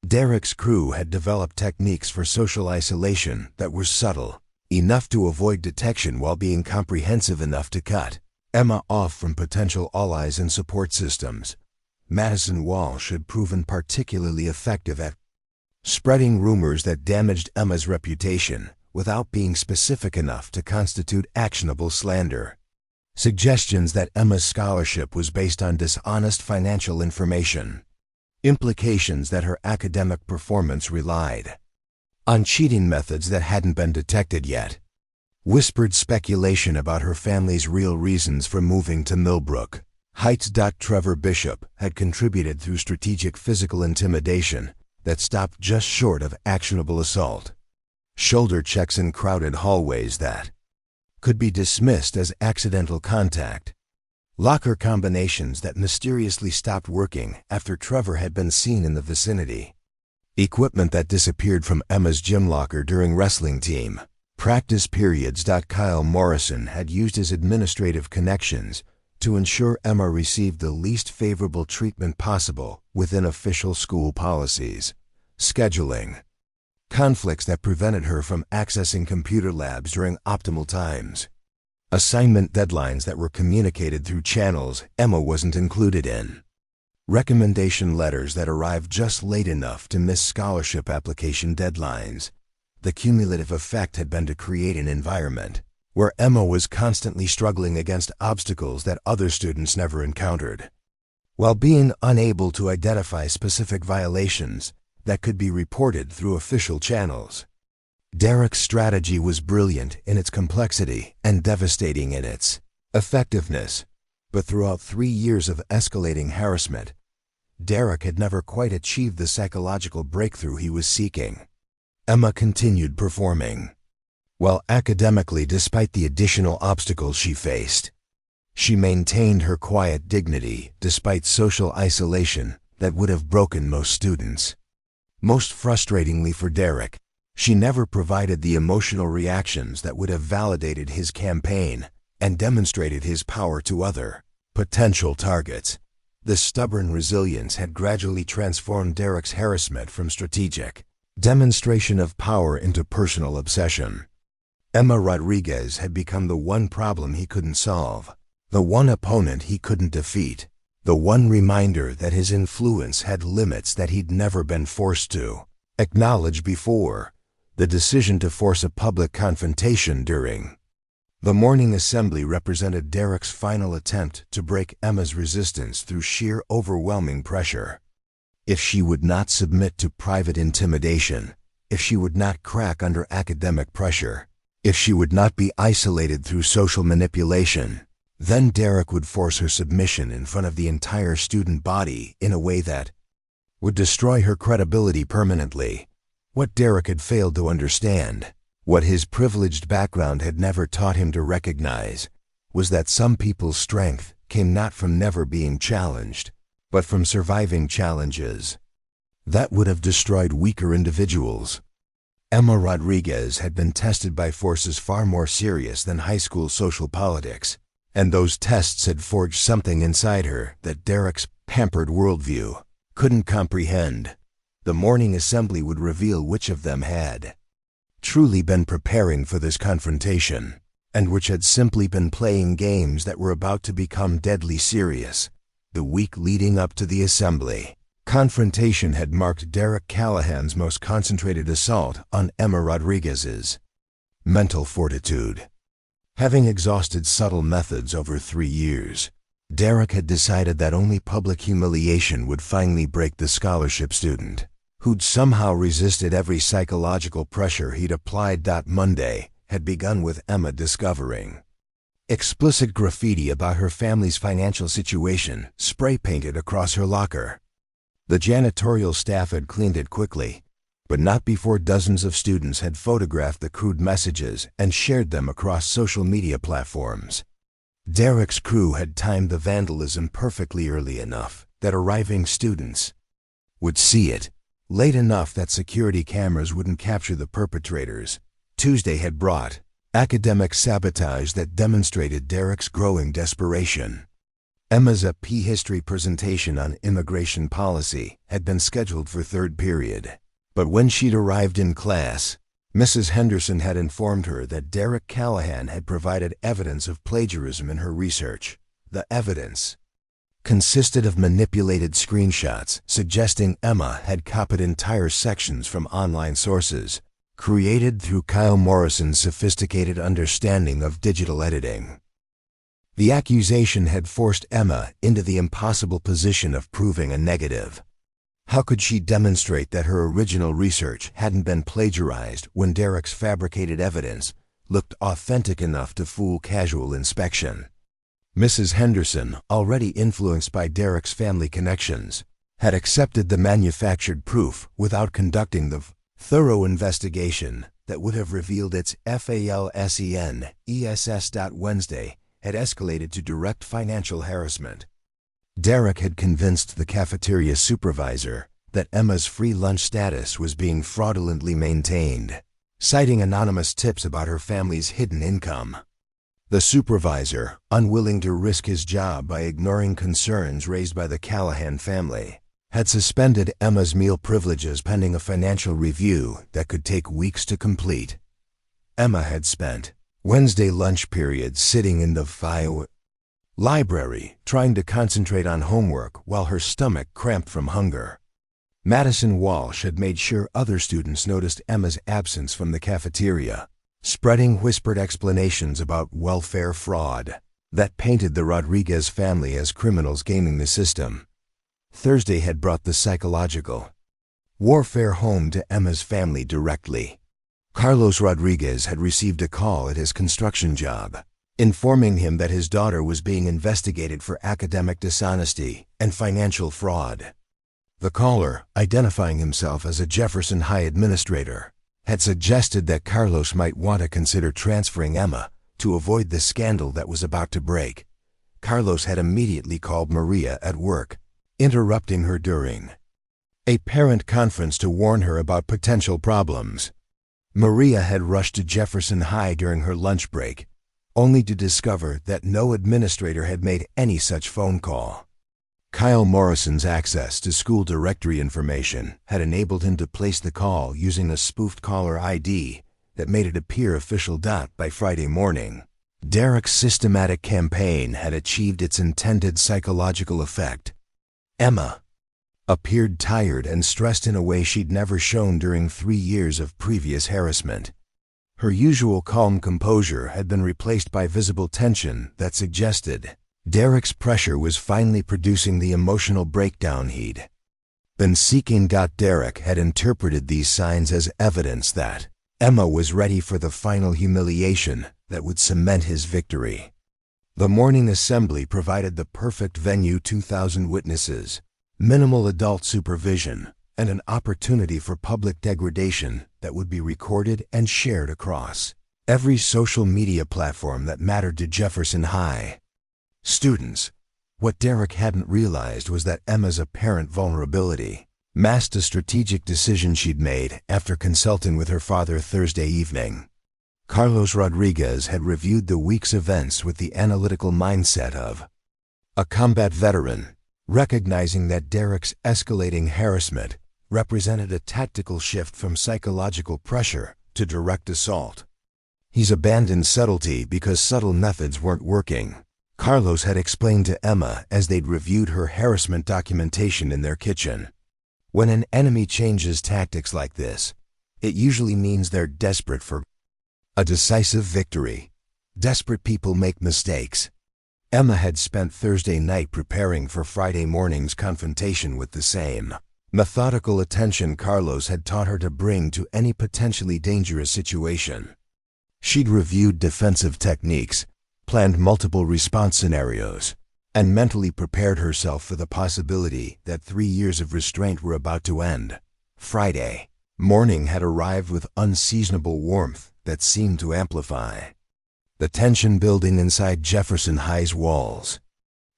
Derek's crew had developed techniques for social isolation that were subtle, enough to avoid detection while being comprehensive enough to cut Emma off from potential allies and support systems. Madison Walsh had proven particularly effective at spreading rumors that damaged Emma's reputation without being specific enough to constitute actionable slander. Suggestions that Emma's scholarship was based on dishonest financial information. Implications that her academic performance relied on cheating methods that hadn't been detected yet. Whispered speculation about her family's real reasons for moving to Millbrook Heights. Trevor Bishop had contributed through strategic physical intimidation that stopped just short of actionable assault. Shoulder checks in crowded hallways that could be dismissed as accidental contact. Locker combinations that mysteriously stopped working after Trevor had been seen in the vicinity. Equipment that disappeared from Emma's gym locker during wrestling team practice periods. Kyle Morrison had used his administrative connections to ensure Emma received the least favorable treatment possible within official school policies. Scheduling conflicts that prevented her from accessing computer labs during optimal times. Assignment deadlines that were communicated through channels Emma wasn't included in. Recommendation letters that arrived just late enough to miss scholarship application deadlines. The cumulative effect had been to create an environment where Emma was constantly struggling against obstacles that other students never encountered, while being unable to identify specific violations that could be reported through official channels. Derek's strategy was brilliant in its complexity and devastating in its effectiveness, but throughout 3 years of escalating harassment, Derek had never quite achieved the psychological breakthrough he was seeking. Emma continued performing well academically despite the additional obstacles she faced. She maintained her quiet dignity despite social isolation that would have broken most students. Most frustratingly for Derek, she never provided the emotional reactions that would have validated his campaign and demonstrated his power to other potential targets. This stubborn resilience had gradually transformed Derek's harassment from strategic demonstration of power into personal obsession. Emma Rodriguez had become the one problem he couldn't solve, the one opponent he couldn't defeat, the one reminder that his influence had limits that he'd never been forced to acknowledge before. The decision to force a public confrontation during the morning assembly represented Derek's final attempt to break Emma's resistance through sheer overwhelming pressure. If she would not submit to private intimidation, if she would not crack under academic pressure, if she would not be isolated through social manipulation, then Derek would force her submission in front of the entire student body in a way that would destroy her credibility permanently. What Derek had failed to understand, what his privileged background had never taught him to recognize, was that some people's strength came not from never being challenged, but from surviving challenges that would have destroyed weaker individuals. Emma Rodriguez had been tested by forces far more serious than high school social politics, and those tests had forged something inside her that Derek's pampered worldview couldn't comprehend. The morning assembly would reveal which of them had truly been preparing for this confrontation, and which had simply been playing games that were about to become deadly serious. The week leading up to the assembly confrontation had marked Derek Callahan's most concentrated assault on Emma Rodriguez's mental fortitude. Having exhausted subtle methods over 3 years, Derek had decided that only public humiliation would finally break the scholarship student who'd somehow resisted every psychological pressure he'd applied. Monday had begun with Emma discovering explicit graffiti about her family's financial situation spray-painted across her locker. The janitorial staff had cleaned it quickly, but not before dozens of students had photographed the crude messages and shared them across social media platforms. Derek's crew had timed the vandalism perfectly early enough that arriving students would see it, late enough that security cameras wouldn't capture the perpetrators. Tuesday had brought academic sabotage that demonstrated Derek's growing desperation. Emma's AP History presentation on immigration policy had been scheduled for third period, but when she'd arrived in class, Mrs. Henderson had informed her that Derek Callahan had provided evidence of plagiarism in her research. The evidence consisted of manipulated screenshots suggesting Emma had copied entire sections from online sources, created through Kyle Morrison's sophisticated understanding of digital editing. The accusation had forced Emma into the impossible position of proving a negative. How could she demonstrate that her original research hadn't been plagiarized when Derek's fabricated evidence looked authentic enough to fool casual inspection? Mrs. Henderson, already influenced by Derek's family connections, had accepted the manufactured proof without conducting the thorough investigation that would have revealed its FALSEN ESS.Wednesday had escalated to direct financial harassment. Derek had convinced the cafeteria supervisor that Emma's free lunch status was being fraudulently maintained, citing anonymous tips about her family's hidden income. The supervisor, unwilling to risk his job by ignoring concerns raised by the Callahan family, had suspended Emma's meal privileges pending a financial review that could take weeks to complete. Emma had spent Wednesday lunch periods sitting in the library, trying to concentrate on homework while her stomach cramped from hunger. Madison Walsh had made sure other students noticed Emma's absence from the cafeteria, spreading whispered explanations about welfare fraud that painted the Rodriguez family as criminals gaming the system. Thursday had brought the psychological warfare home to Emma's family directly. Carlos Rodriguez had received a call at his construction job, informing him that his daughter was being investigated for academic dishonesty and financial fraud. The caller, identifying himself as a Jefferson High administrator, had suggested that Carlos might want to consider transferring Emma to avoid the scandal that was about to break. Carlos had immediately called Maria at work, interrupting her during a parent conference to warn her about potential problems. Maria had rushed to Jefferson High during her lunch break, only to discover that no administrator had made any such phone call. Kyle Morrison's access to school directory information had enabled him to place the call using a spoofed caller ID that made it appear official. By Friday morning, Derek's systematic campaign had achieved its intended psychological effect. Emma appeared tired and stressed in a way she'd never shown during 3 years of previous harassment. Her usual calm composure had been replaced by visible tension that suggested Derek's pressure was finally producing the emotional breakdown he'd been seeking. Derek had interpreted these signs as evidence that Emma was ready for the final humiliation that would cement his victory. The morning assembly provided the perfect venue: 2,000 witnesses, minimal adult supervision, and an opportunity for public degradation that would be recorded and shared across every social media platform that mattered to Jefferson High students. What Derek hadn't realized was that Emma's apparent vulnerability masked a strategic decision she'd made after consulting with her father Thursday evening. Carlos Rodriguez had reviewed the week's events with the analytical mindset of a combat veteran, recognizing that Derek's escalating harassment represented a tactical shift from psychological pressure to direct assault. He's abandoned subtlety because subtle methods weren't working, Carlos had explained to Emma as they'd reviewed her harassment documentation in their kitchen. When an enemy changes tactics like this, it usually means they're desperate for a decisive victory. Desperate people make mistakes. Emma had spent Thursday night preparing for Friday morning's confrontation with the same methodical attention Carlos had taught her to bring to any potentially dangerous situation. She'd reviewed defensive techniques, planned multiple response scenarios, and mentally prepared herself for the possibility that 3 years of restraint were about to end. Friday morning had arrived with unseasonable warmth that seemed to amplify the tension building inside Jefferson High's walls.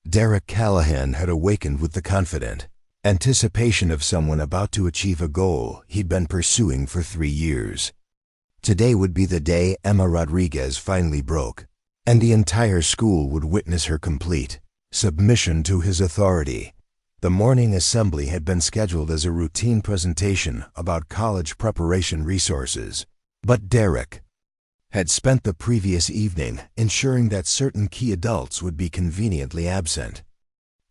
Derek Callahan had awakened with the confident anticipation of someone about to achieve a goal he'd been pursuing for 3 years. Today would be the day Emma Rodriguez finally broke, and the entire school would witness her complete Submission to his authority. The morning assembly had been scheduled as a routine presentation about college preparation resources, but Derek had spent the previous evening ensuring that certain key adults would be conveniently absent.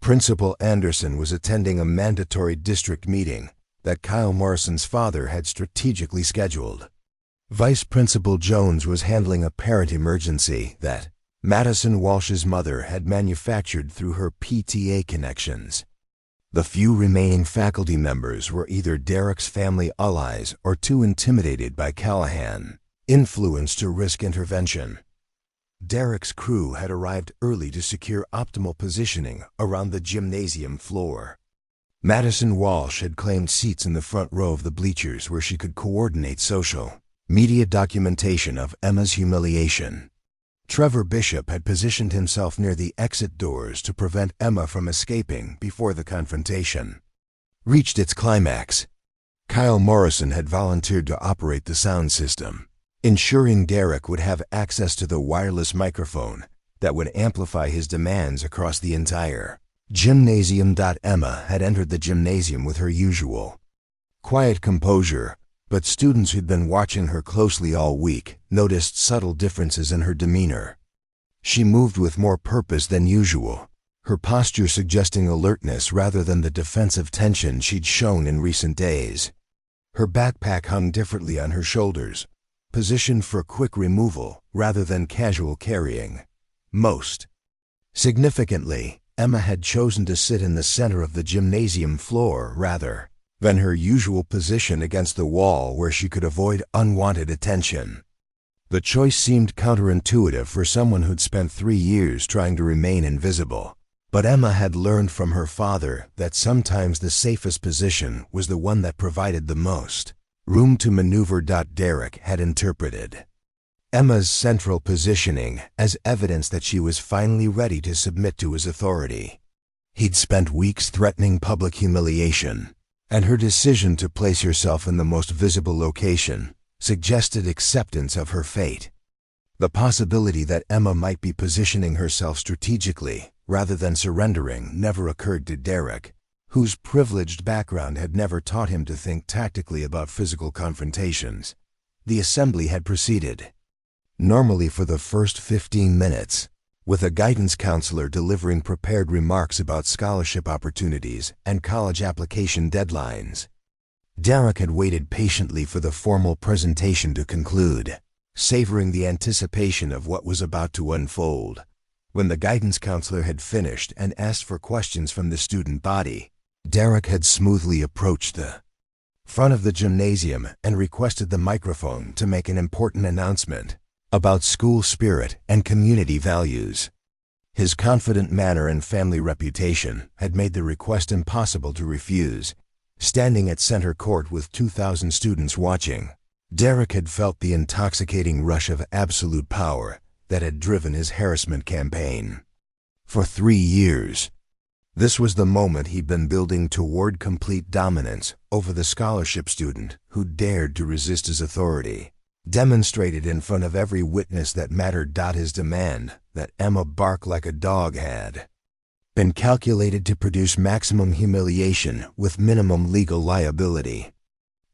Principal Anderson was attending a mandatory district meeting that Kyle Morrison's father had strategically scheduled. Vice Principal Jones was handling a parent emergency that Madison Walsh's mother had manufactured through her PTA connections. The few remaining faculty members were either Derek's family allies or too intimidated by Callahan, influenced to risk intervention. Derek's crew had arrived early to secure optimal positioning around the gymnasium floor. Madison Walsh had claimed seats in the front row of the bleachers where she could coordinate social media documentation of Emma's humiliation. Trevor Bishop had positioned himself near the exit doors to prevent Emma from escaping before the confrontation reached its climax. Kyle Morrison had volunteered to operate the sound system, ensuring Derek would have access to the wireless microphone that would amplify his demands across the entire gymnasium. Emma had entered the gymnasium with her usual quiet composure, but students who'd been watching her closely all week noticed subtle differences in her demeanor. She moved with more purpose than usual, her posture suggesting alertness rather than the defensive tension she'd shown in recent days. Her backpack hung differently on her shoulders, positioned for quick removal rather than casual carrying. Most significantly, Emma had chosen to sit in the center of the gymnasium floor rather than her usual position against the wall where she could avoid unwanted attention. The choice seemed counterintuitive for someone who'd spent 3 years trying to remain invisible, but Emma had learned from her father that sometimes the safest position was the one that provided the most room to maneuver. Derek had interpreted Emma's central positioning as evidence that she was finally ready to submit to his authority. He'd spent weeks threatening public humiliation, and her decision to place herself in the most visible location suggested acceptance of her fate. The possibility that Emma might be positioning herself strategically rather than surrendering never occurred to Derek, whose privileged background had never taught him to think tactically about physical confrontations. The assembly had proceeded normally for the first 15 minutes, with a guidance counselor delivering prepared remarks about scholarship opportunities and college application deadlines. Derek had waited patiently for the formal presentation to conclude, savoring the anticipation of what was about to unfold. When the guidance counselor had finished and asked for questions from the student body, Derek had smoothly approached the front of the gymnasium and requested the microphone to make an important announcement about school spirit and community values. His confident manner and family reputation had made the request impossible to refuse. Standing at center court with 2,000 students watching, Derek had felt the intoxicating rush of absolute power that had driven his harassment campaign for 3 years. This was the moment he'd been building toward complete dominance over the scholarship student who dared to resist his authority, demonstrated in front of every witness that mattered. His demand that Emma bark like a dog had been calculated to produce maximum humiliation with minimum legal liability.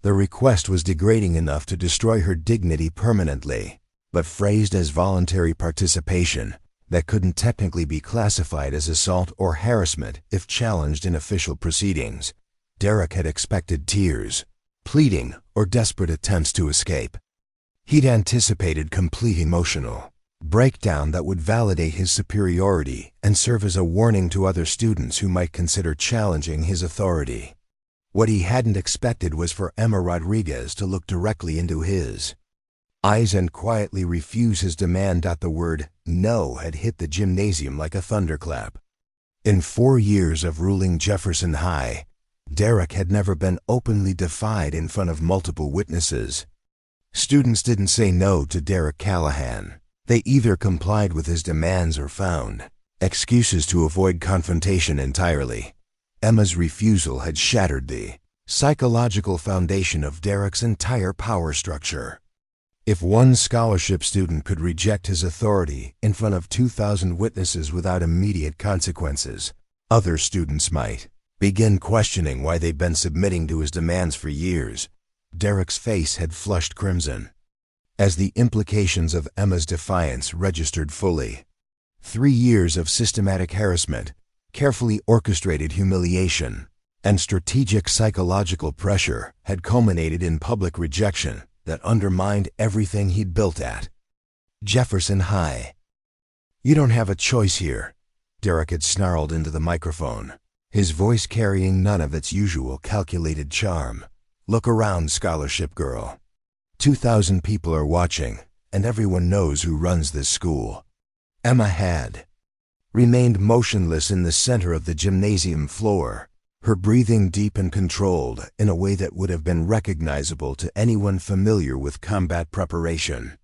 The request was degrading enough to destroy her dignity permanently, but phrased as voluntary participation that couldn't technically be classified as assault or harassment if challenged in official proceedings. Derek had expected tears, pleading, or desperate attempts to escape. He'd anticipated complete emotional breakdown that would validate his superiority and serve as a warning to other students who might consider challenging his authority. What he hadn't expected was for Emma Rodriguez to look directly into his eyes and quietly refuse his demand. The word no had hit the gymnasium like a thunderclap. In 4 years of ruling Jefferson High, Derek had never been openly defied in front of multiple witnesses. Students didn't say no to Derek Callahan. They either complied with his demands or found excuses to avoid confrontation entirely. Emma's refusal had shattered the psychological foundation of Derek's entire power structure. If one scholarship student could reject his authority in front of 2,000 witnesses without immediate consequences, other students might begin questioning why they'd been submitting to his demands for years. Derek's face had flushed crimson as the implications of Emma's defiance registered fully. 3 years of systematic harassment, carefully orchestrated humiliation, and strategic psychological pressure had culminated in public rejection that undermined everything he'd built at Jefferson High. "You don't have a choice here," Derek had snarled into the microphone, his voice carrying none of its usual calculated charm. "Look around, scholarship girl. 2,000 people are watching, and everyone knows who runs this school." Emma had remained motionless in the center of the gymnasium floor, her breathing deep and controlled in a way that would have been recognizable to anyone familiar with combat preparation.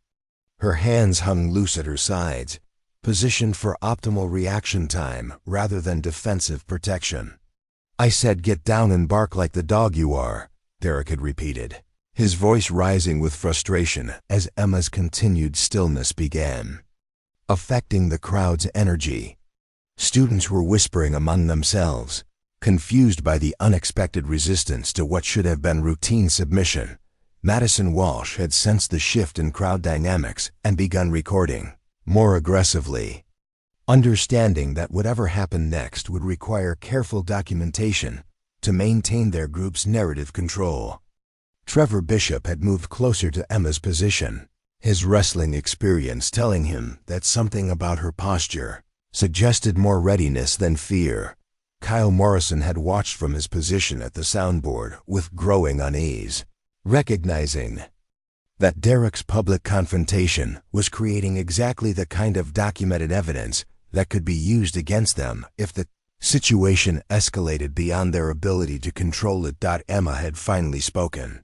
Her hands hung loose at her sides, positioned for optimal reaction time rather than defensive protection. "I said get down and bark like the dog you are," Derek had repeated, his voice rising with frustration as Emma's continued stillness began affecting the crowd's energy. Students were whispering among themselves, confused by the unexpected resistance to what should have been routine submission. Madison Walsh had sensed the shift in crowd dynamics and begun recording more aggressively, understanding that whatever happened next would require careful documentation to maintain their group's narrative control. Trevor Bishop had moved closer to Emma's position, his wrestling experience telling him that something about her posture suggested more readiness than fear. Kyle Morrison had watched from his position at the soundboard with growing unease, recognizing that Derek's public confrontation was creating exactly the kind of documented evidence that could be used against them if the situation escalated beyond their ability to control it. Emma had finally spoken,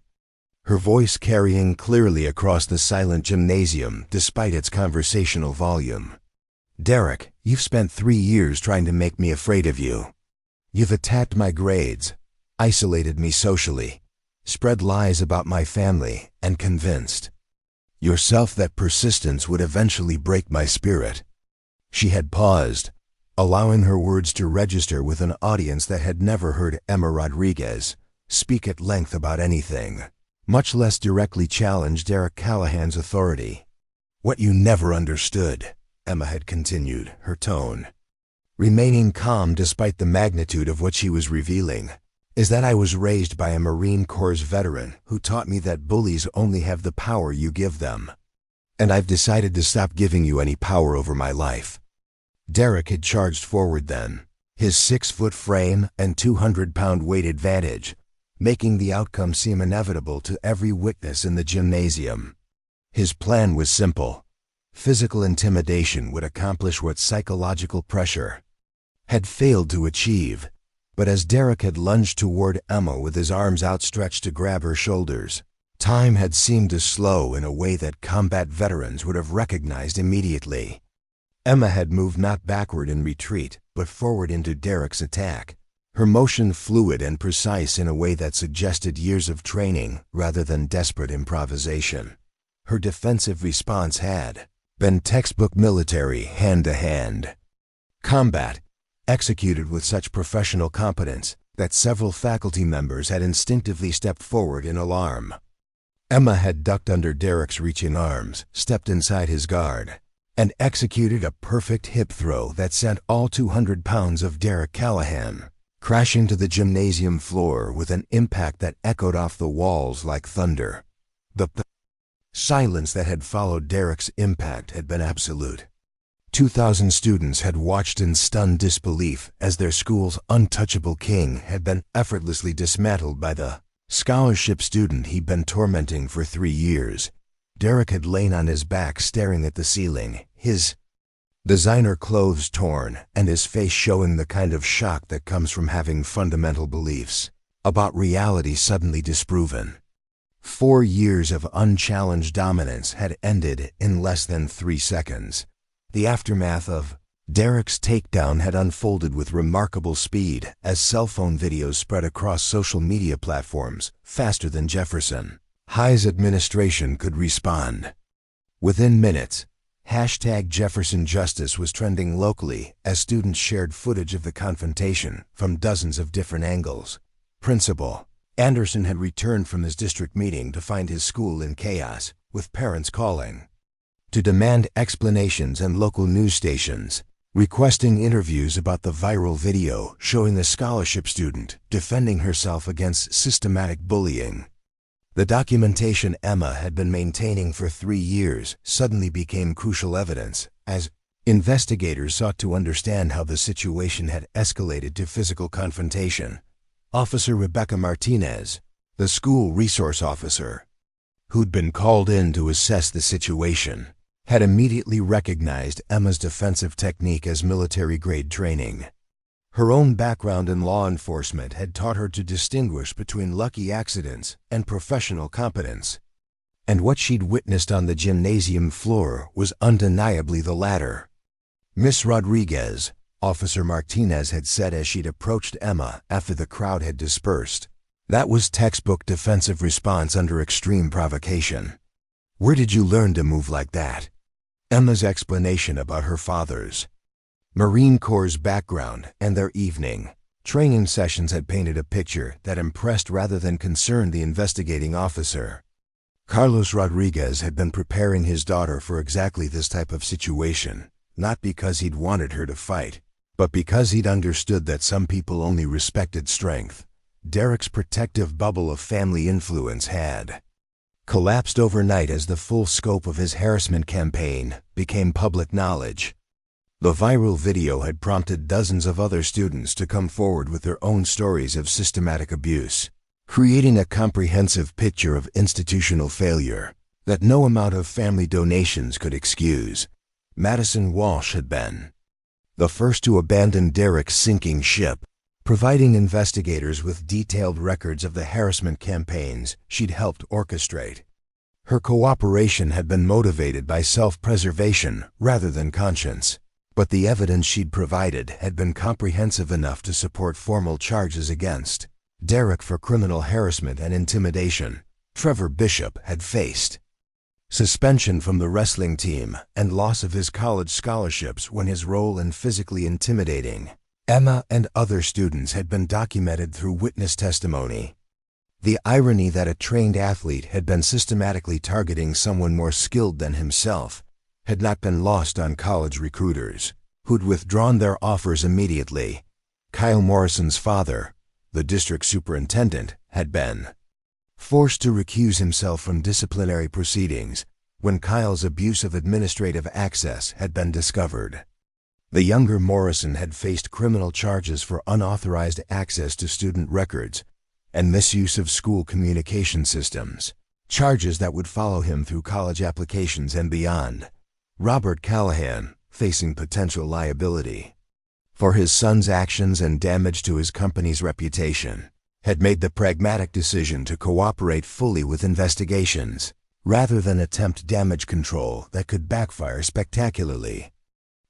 her voice carrying clearly across the silent gymnasium despite its conversational volume. "Derek, you've spent 3 years trying to make me afraid of you. You've attacked my grades, isolated me socially, spread lies about my family, and convinced yourself that persistence would eventually break my spirit." She had paused, allowing her words to register with an audience that had never heard Emma Rodriguez speak at length about anything, much less directly challenge Derek Callahan's authority. "What you never understood," Emma had continued, her tone remaining calm despite the magnitude of what she was revealing, "is that I was raised by a Marine Corps veteran who taught me that bullies only have the power you give them. And I've decided to stop giving you any power over my life." Derek had charged forward then, his 6-foot frame and 200-pound weight advantage, making the outcome seem inevitable to every witness in the gymnasium. His plan was simple. Physical intimidation would accomplish what psychological pressure had failed to achieve. But as Derek had lunged toward Emma with his arms outstretched to grab her shoulders, time had seemed to slow in a way that combat veterans would have recognized immediately. Emma had moved not backward in retreat, but forward into Derek's attack, her motion fluid and precise in a way that suggested years of training rather than desperate improvisation. Her defensive response had been textbook military hand-to-hand combat, executed with such professional competence that several faculty members had instinctively stepped forward in alarm. Emma had ducked under Derek's reaching arms, stepped inside his guard, and executed a perfect hip throw that sent all 200 pounds of Derek Callahan crashing to the gymnasium floor with an impact that echoed off the walls like thunder. The silence that had followed Derek's impact had been absolute. 2,000 students had watched in stunned disbelief as their school's untouchable king had been effortlessly dismantled by the scholarship student he'd been tormenting for 3 years. Derek had lain on his back staring at the ceiling, his designer clothes torn and his face showing the kind of shock that comes from having fundamental beliefs about reality suddenly disproven. 4 years of unchallenged dominance had ended in less than 3 seconds. The aftermath of Derek's takedown had unfolded with remarkable speed as cell phone videos spread across social media platforms faster than Jefferson High's administration could respond. Within minutes, #JeffersonJustice was trending locally as students shared footage of the confrontation from dozens of different angles. Principal Anderson had returned from his district meeting to find his school in chaos, with parents calling to demand explanations and local news stations requesting interviews about the viral video showing the scholarship student defending herself against systematic bullying. The documentation Emma had been maintaining for 3 years suddenly became crucial evidence as investigators sought to understand how the situation had escalated to physical confrontation. Officer Rebecca Martinez, the school resource officer, who'd been called in to assess the situation, had immediately recognized Emma's defensive technique as military-grade training. Her own background in law enforcement had taught her to distinguish between lucky accidents and professional competence. And what she'd witnessed on the gymnasium floor was undeniably the latter. "Miss Rodriguez," Officer Martinez had said as she'd approached Emma after the crowd had dispersed, "that was textbook defensive response under extreme provocation. Where did you learn to move like that?" Emma's explanation about her father's Marine Corps background and their evening training sessions had painted a picture that impressed rather than concerned the investigating officer. Carlos Rodriguez had been preparing his daughter for exactly this type of situation, not because he'd wanted her to fight, but because he'd understood that some people only respected strength. Derek's protective bubble of family influence had collapsed overnight as the full scope of his harassment campaign became public knowledge. The viral video had prompted dozens of other students to come forward with their own stories of systematic abuse, creating a comprehensive picture of institutional failure that no amount of family donations could excuse. Madison Walsh had been the first to abandon Derek's sinking ship, providing investigators with detailed records of the harassment campaigns she'd helped orchestrate. Her cooperation had been motivated by self-preservation rather than conscience, but the evidence she'd provided had been comprehensive enough to support formal charges against Derek for criminal harassment and intimidation. Trevor Bishop had faced suspension from the wrestling team and loss of his college scholarships when his role in physically intimidating Emma and other students had been documented through witness testimony. The irony that a trained athlete had been systematically targeting someone more skilled than himself had not been lost on college recruiters, who'd withdrawn their offers immediately. Kyle Morrison's father, the district superintendent, had been forced to recuse himself from disciplinary proceedings when Kyle's abuse of administrative access had been discovered. The younger Morrison had faced criminal charges for unauthorized access to student records and misuse of school communication systems, charges that would follow him through college applications and beyond. Robert Callahan, facing potential liability for his son's actions and damage to his company's reputation, had made the pragmatic decision to cooperate fully with investigations rather than attempt damage control that could backfire spectacularly.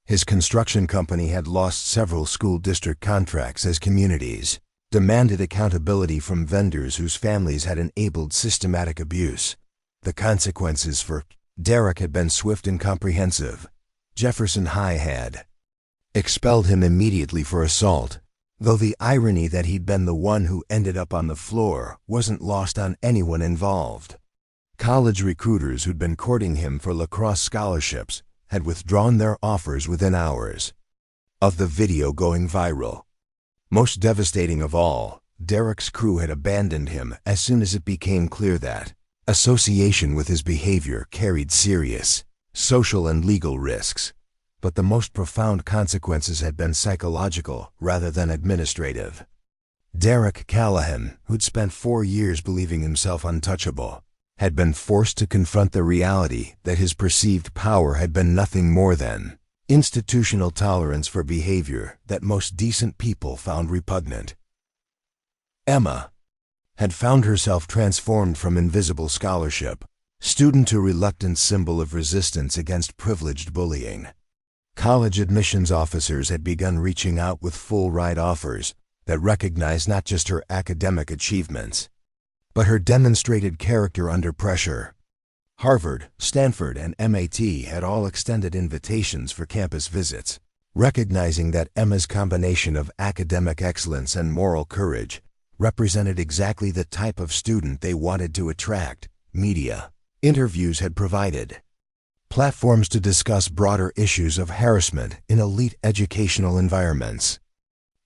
His construction company had lost several school district contracts as communities demanded accountability from vendors whose families had enabled systematic abuse. The consequences for Derek had been swift and comprehensive. Jefferson High had expelled him immediately for assault, though the irony that he'd been the one who ended up on the floor wasn't lost on anyone involved. College recruiters who'd been courting him for lacrosse scholarships had withdrawn their offers within hours of the video going viral. Most devastating of all, Derek's crew had abandoned him as soon as it became clear that association with his behavior carried serious social and legal risks. But the most profound consequences had been psychological rather than administrative. Derek Callahan, who'd spent 4 years believing himself untouchable, had been forced to confront the reality that his perceived power had been nothing more than institutional tolerance for behavior that most decent people found repugnant. Emma had found herself transformed from invisible scholarship student to reluctant symbol of resistance against privileged bullying. College admissions officers had begun reaching out with full ride offers that recognized not just her academic achievements, but her demonstrated character under pressure. Harvard, Stanford, and MIT had all extended invitations for campus visits, recognizing that Emma's combination of academic excellence and moral courage represented exactly the type of student they wanted to attract. Media interviews had provided platforms to discuss broader issues of harassment in elite educational environments.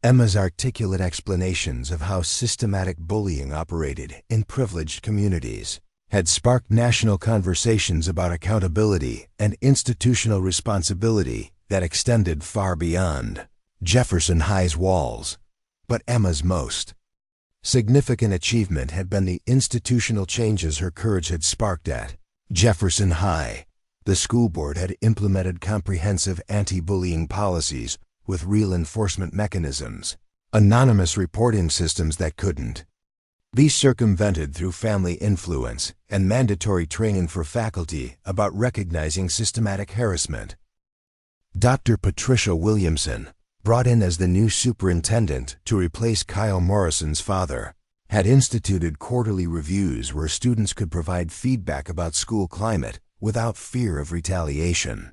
Emma's articulate explanations of how systematic bullying operated in privileged communities had sparked national conversations about accountability and institutional responsibility that extended far beyond Jefferson High's walls. But Emma's most significant achievement had been the institutional changes her courage had sparked at Jefferson High. The school board had implemented comprehensive anti-bullying policies with real enforcement mechanisms, anonymous reporting systems that couldn't be circumvented through family influence, and mandatory training for faculty about recognizing systematic harassment. Dr. Patricia Williamson, brought in as the new superintendent to replace Kyle Morrison's father, had instituted quarterly reviews where students could provide feedback about school climate without fear of retaliation.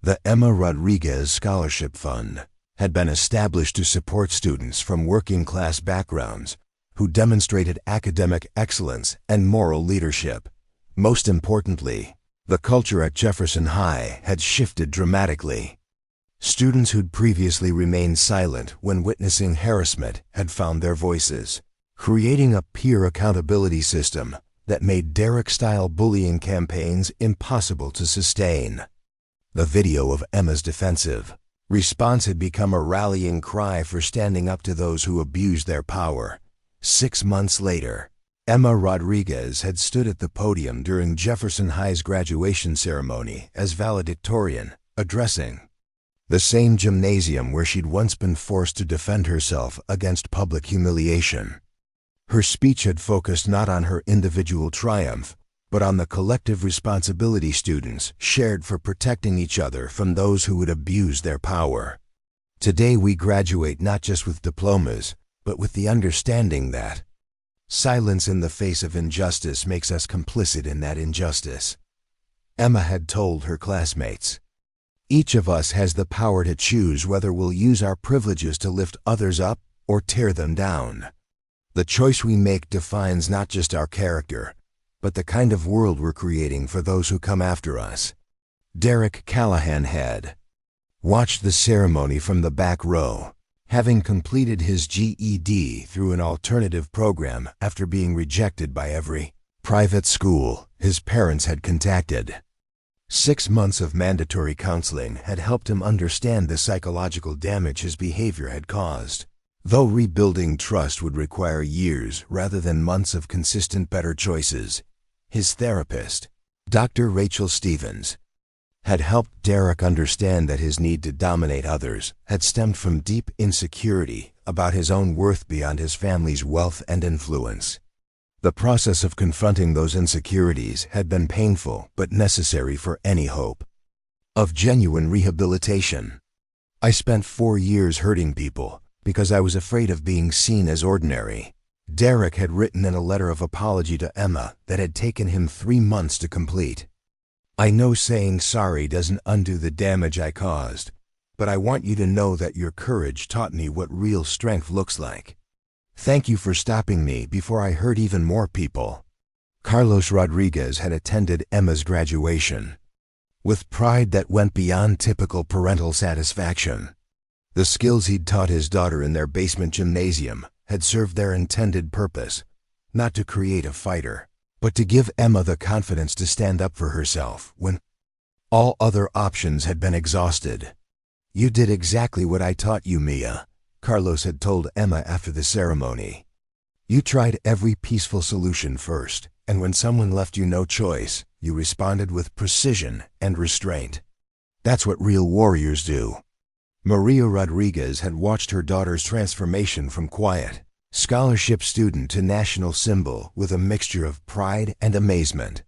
The Emma Rodriguez Scholarship Fund had been established to support students from working-class backgrounds who demonstrated academic excellence and moral leadership. Most importantly, the culture at Jefferson High had shifted dramatically. Students who'd previously remained silent when witnessing harassment had found their voices, creating a peer accountability system that made Derek-style bullying campaigns impossible to sustain. The video of Emma's defensive response had become a rallying cry for standing up to those who abused their power. 6 months later, Emma Rodriguez had stood at the podium during Jefferson High's graduation ceremony as valedictorian, addressing the same gymnasium where she'd once been forced to defend herself against public humiliation. Her speech had focused not on her individual triumph, but on the collective responsibility students shared for protecting each other from those who would abuse their power. Today we graduate not just with diplomas, but with the understanding that silence in the face of injustice makes us complicit in that injustice. Emma had told her classmates, "Each of us has the power to choose whether we'll use our privileges to lift others up or tear them down. The choice we make defines not just our character, but the kind of world we're creating for those who come after us." Derek Callahan had watched the ceremony from the back row, having completed his GED through an alternative program after being rejected by every private school his parents had contacted. 6 months of mandatory counseling had helped him understand the psychological damage his behavior had caused. Though rebuilding trust would require years rather than months of consistent better choices, his therapist, Dr. Rachel Stevens, had helped Derek understand that his need to dominate others had stemmed from deep insecurity about his own worth beyond his family's wealth and influence. The process of confronting those insecurities had been painful but necessary for any hope of genuine rehabilitation. "I spent 4 years hurting people because I was afraid of being seen as ordinary," Derek had written in a letter of apology to Emma that had taken him 3 months to complete. "I know saying sorry doesn't undo the damage I caused, but I want you to know that your courage taught me what real strength looks like. Thank you for stopping me before I hurt even more people." Carlos Rodriguez had attended Emma's graduation with pride that went beyond typical parental satisfaction. The skills he'd taught his daughter in their basement gymnasium had served their intended purpose, not to create a fighter, but to give Emma the confidence to stand up for herself when all other options had been exhausted. "You did exactly what I taught you, Mia," Carlos had told Emma after the ceremony. "You tried every peaceful solution first, and when someone left you no choice, you responded with precision and restraint. That's what real warriors do." Maria Rodriguez had watched her daughter's transformation from quiet scholarship student to national symbol with a mixture of pride and amazement.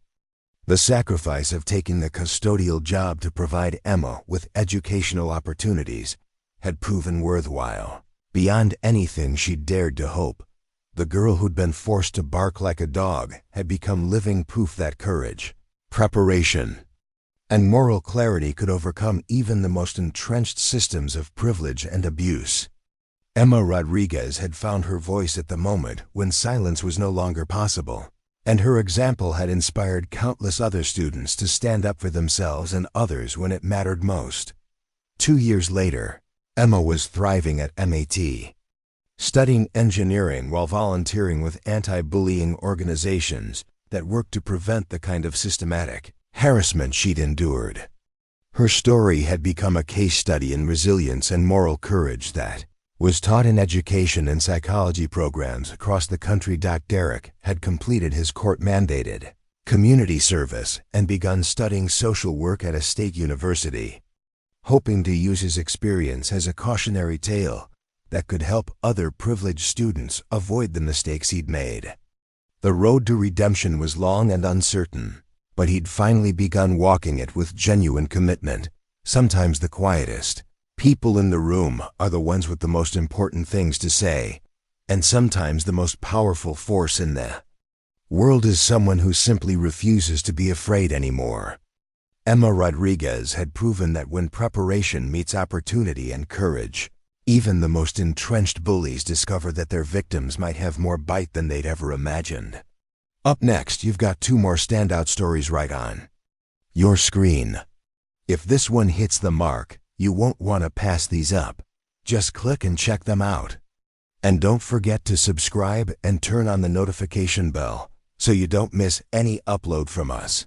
The sacrifice of taking the custodial job to provide Emma with educational opportunities had proven worthwhile, beyond anything she'd dared to hope. The girl who'd been forced to bark like a dog had become living proof that courage, preparation, and moral clarity could overcome even the most entrenched systems of privilege and abuse. Emma Rodriguez had found her voice at the moment when silence was no longer possible, and her example had inspired countless other students to stand up for themselves and others when it mattered most. 2 years later, Emma was thriving at MIT, studying engineering while volunteering with anti-bullying organizations that worked to prevent the kind of systematic harassment she'd endured. Her story had become a case study in resilience and moral courage that was taught in education and psychology programs across the country. Derek had completed his court-mandated community service and begun studying social work at a state university, hoping to use his experience as a cautionary tale that could help other privileged students avoid the mistakes he'd made. The road to redemption was long and uncertain, but he'd finally begun walking it with genuine commitment. Sometimes the quietest people in the room are the ones with the most important things to say, and sometimes the most powerful force in the world is someone who simply refuses to be afraid anymore. Emma Rodriguez had proven that when preparation meets opportunity and courage, even the most entrenched bullies discover that their victims might have more bite than they'd ever imagined. Up next, you've got 2 more standout stories right on your screen. If this one hits the mark, you won't want to pass these up. Just click and check them out. And don't forget to subscribe and turn on the notification bell so you don't miss any upload from us.